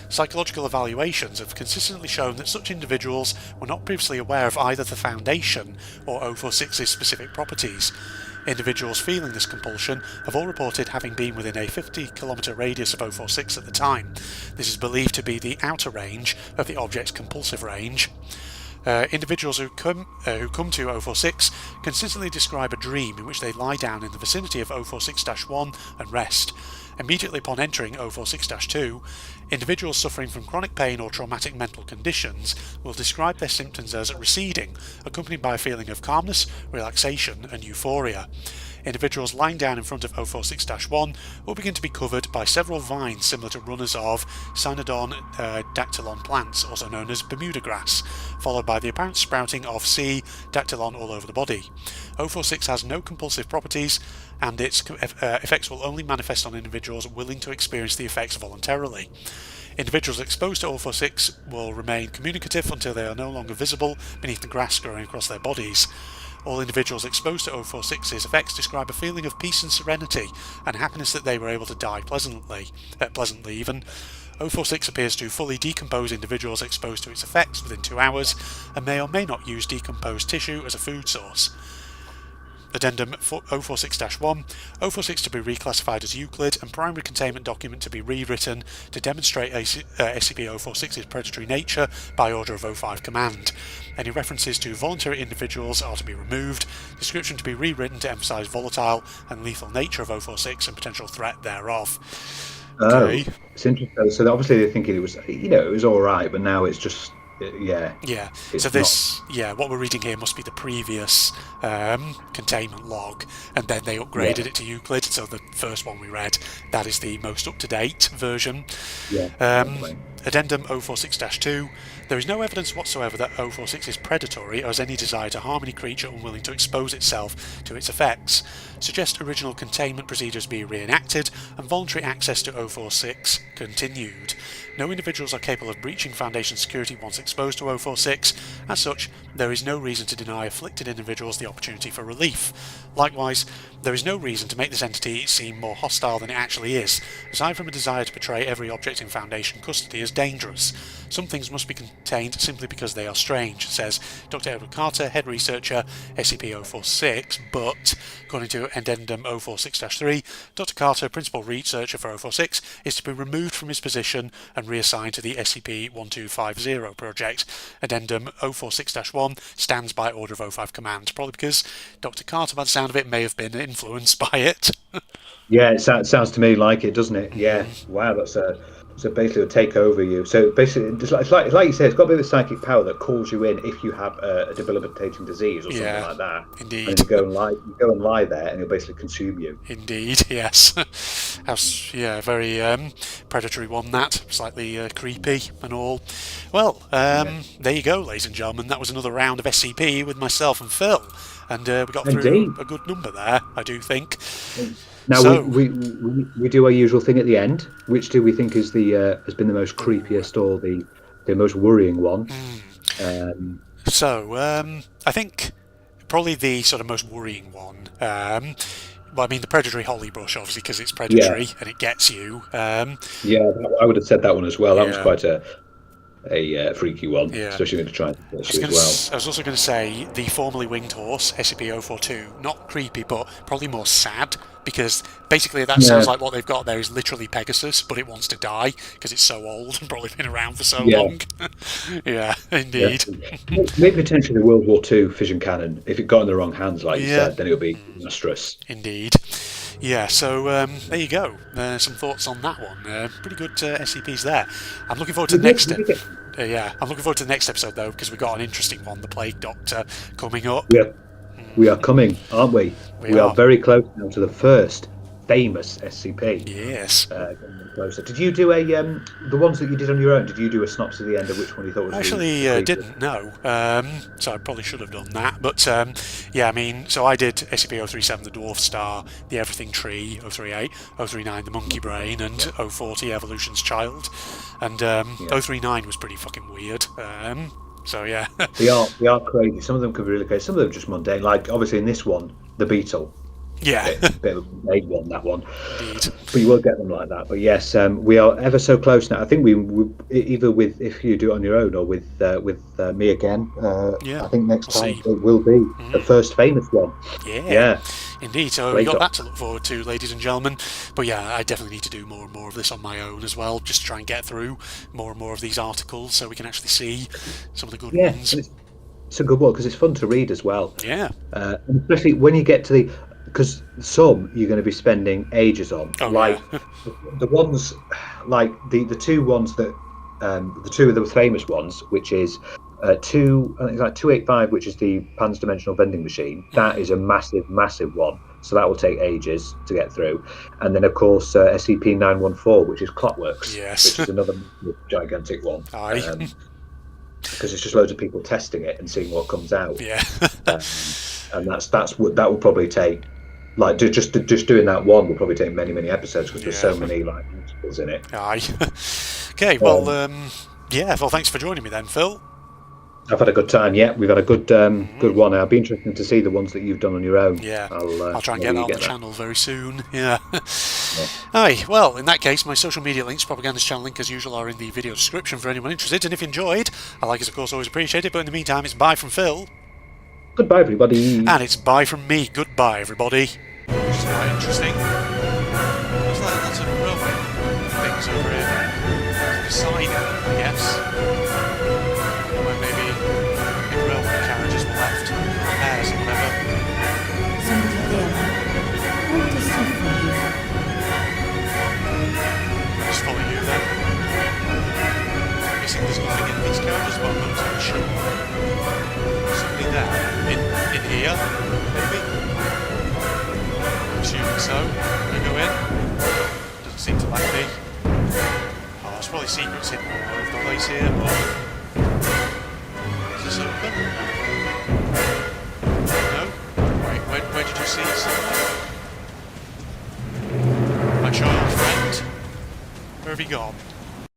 Speaker 1: Psychological evaluations have consistently shown that such individuals were not previously aware of either the Foundation or 046's specific properties. Individuals feeling this compulsion have all reported having been within a 50-kilometre radius of 046 at the time. This is believed to be the outer range of the object's compulsive range. Individuals who come to 046 consistently describe a dream in which they lie down in the vicinity of 046-1 and rest. Immediately upon entering 046-2, individuals suffering from chronic pain or traumatic mental conditions will describe their symptoms as receding, accompanied by a feeling of calmness, relaxation, and euphoria. Individuals lying down in front of 046-1 will begin to be covered by several vines similar to runners of Cynodon dactylon plants, also known as Bermuda grass, followed by the apparent sprouting of C. dactylon all over the body. 046 has no compulsive properties, and its effects will only manifest on individuals willing to experience the effects voluntarily. Individuals exposed to 046 will remain communicative until they are no longer visible beneath the grass growing across their bodies. All individuals exposed to 046's effects describe a feeling of peace and serenity and happiness that they were able to die pleasantly even. 046 appears to fully decompose individuals exposed to its effects within 2 hours and may or may not use decomposed tissue as a food source. Addendum 046-1, 046 to be reclassified as Euclid and primary containment document to be rewritten to demonstrate SCP-046's predatory nature by order of 05 Command. Any references to voluntary individuals are to be removed, description to be rewritten to emphasise volatile and lethal nature of 046 and potential threat thereof. Okay.
Speaker 2: Oh, it's interesting. So obviously they're thinking it was, it was all right, but now it's just, yeah.
Speaker 1: So this, what we're reading here must be the previous containment log, and then they upgraded it to Euclid. So the first one we read, that is the most up-to-date version. Addendum 046-2. There is no evidence whatsoever that 046 is predatory or has any desire to harm any creature unwilling to expose itself to its effects. Suggest original containment procedures be reenacted and voluntary access to 046 continued. No individuals are capable of breaching Foundation security once exposed to 046. As such, there is no reason to deny afflicted individuals the opportunity for relief. Likewise, there is no reason to make this entity seem more hostile than it actually is, aside from a desire to portray every object in Foundation custody as dangerous. Some things must be contained simply because they are strange, says Dr. Edward Carter, head researcher, SCP-046, but, according to Addendum 046-3, Dr. Carter, principal researcher for 046, is to be removed from his position and reassigned to the SCP-1250 project. Addendum 046-1 stands by order of 05 Command, probably because Dr. Carter, by the sound of it, may have been influenced by it.
Speaker 2: Yeah, it sounds to me like it, doesn't it? Yeah. Wow, that's So basically, it'll take over you. So basically, it's like you say, it's got a bit of a psychic power that calls you in if you have a debilitating disease or something
Speaker 1: Yeah,
Speaker 2: like that. And then
Speaker 1: indeed.
Speaker 2: you go and lie there, and it'll basically consume you.
Speaker 1: Indeed, yes. Yeah, very predatory one, that. Slightly creepy and all. Well,
Speaker 2: Yeah.
Speaker 1: there you go, ladies and gentlemen. That was another round of SCP with myself and Phil. And we got through
Speaker 2: Indeed.
Speaker 1: a good number there, I do think.
Speaker 2: Now we,
Speaker 1: So,
Speaker 2: we we do our usual thing at the end. Which do we think is the has been the most creepiest or the most worrying one? Um,
Speaker 1: I think probably the sort of most worrying one. Well, I mean, the predatory holly bush, obviously, because it's
Speaker 2: yeah,
Speaker 1: predatory and it gets you.
Speaker 2: yeah, I would have said that one as well. That was
Speaker 1: Yeah,
Speaker 2: quite a freaky one,
Speaker 1: yeah.
Speaker 2: especially when to try and catch you as well.
Speaker 1: I was also going to say the formerly winged horse, SCP-042, not creepy, but probably more sad, because basically that sounds
Speaker 2: Yeah,
Speaker 1: like what they've got there is literally Pegasus, but it wants to die because it's so old and probably been around for so
Speaker 2: yeah,
Speaker 1: long. Yeah,
Speaker 2: yeah.
Speaker 1: indeed.
Speaker 2: Maybe potentially the World War II fission cannon. If it got in the wrong hands, like you
Speaker 1: Yeah,
Speaker 2: said, then it would be disastrous.
Speaker 1: indeed. Yeah, so there you go. Some thoughts on that one. Pretty good SCPs there. I'm looking forward to
Speaker 2: We
Speaker 1: the
Speaker 2: did,
Speaker 1: next.
Speaker 2: we did get,
Speaker 1: Yeah, I'm looking forward to the next episode though, because we've got an interesting one, the Plague Doctor, coming up.
Speaker 2: we are, we are coming, aren't we?
Speaker 1: We
Speaker 2: We are
Speaker 1: are.
Speaker 2: very close now to the first famous SCP.
Speaker 1: Yes.
Speaker 2: Getting closer. Did you do the ones that you did on your own? Did you do a synopsis at the end of which one you thought was
Speaker 1: I actually
Speaker 2: the creepiest?
Speaker 1: didn't know, so I probably should have done that. But yeah, I mean, so I did SCP-037, the Dwarf Star, the Everything Tree, 038, 039, the Monkey Brain, and 040, Evolution's Child. And
Speaker 2: Yeah.
Speaker 1: 039 was pretty fucking weird. So yeah,
Speaker 2: They are crazy. Some of them could be really crazy. Some of them just mundane. Like obviously in this one, the Beetle.
Speaker 1: yeah,
Speaker 2: Bit of a mundane one, that one.
Speaker 1: indeed.
Speaker 2: But you will get them like that. But yes, we are ever so close now. I think we either with if you do it on your own or with me again.
Speaker 1: Yeah,
Speaker 2: I think next
Speaker 1: we'll
Speaker 2: time
Speaker 1: see.
Speaker 2: it will be the first famous one.
Speaker 1: Yeah,
Speaker 2: Yeah,
Speaker 1: indeed. So we
Speaker 2: Plague
Speaker 1: got that
Speaker 2: Doctor.
Speaker 1: to look forward to, ladies and gentlemen. But yeah, I definitely need to do more and more of this on my own as well, just to try and get through more and more of these articles so we can actually see some of the good
Speaker 2: Yeah,
Speaker 1: ones.
Speaker 2: and it's a good one because it's fun to read as well.
Speaker 1: Yeah.
Speaker 2: And especially when you get to because some you're going to be spending ages on,
Speaker 1: Oh
Speaker 2: like
Speaker 1: yeah.
Speaker 2: the ones, like the two ones that, the two of the famous ones, which is I think it's like 285, which is the Pans-dimensional vending machine. That is a massive one, so that will take ages to get through. And then of course SCP-914, which is Clockworks,
Speaker 1: Yes.
Speaker 2: which is another gigantic one.
Speaker 1: Aye.
Speaker 2: Because it's just loads of people testing it and seeing what comes out.
Speaker 1: Yeah.
Speaker 2: And that's what that will probably take. Like just doing that one will probably take many episodes because there's so
Speaker 1: Yeah.
Speaker 2: many like musicals in it.
Speaker 1: Aye. Okay. Well. Yeah. Well, thanks for joining me then, Phil.
Speaker 2: I've had a good time. Yeah, we've had a good one. I'll be interested to see the ones that you've done on your own.
Speaker 1: Yeah.
Speaker 2: I'll
Speaker 1: I'll try and
Speaker 2: maybe
Speaker 1: get that on the
Speaker 2: that.
Speaker 1: channel very soon. Yeah.
Speaker 2: Yeah.
Speaker 1: Aye. Well, in that case, my social media links, Propaganda's channel link as usual, are in the video description for anyone interested. And if you enjoyed, a like is of course always appreciated. But in the meantime, it's bye from Phil,
Speaker 2: Goodbye, everybody.
Speaker 1: and it's bye from me. Goodbye, everybody. Which is quite interesting. Looks like lots of railway things over here. The side, I guess. Where maybe railway carriages were left, repairs or whatever.
Speaker 3: Somebody there. What does he from you?
Speaker 1: I'll just follow you then. I'm guessing there's nothing in these carriages, but I'm not entirely sure. Somebody there. In here, maybe? I'm assuming so. Can I go in? Doesn't seem to let me. Oh, there's probably secrets hidden all over the place here, but... Is this open? No? Wait, where did you see somewhere? My child friend? Where have you gone?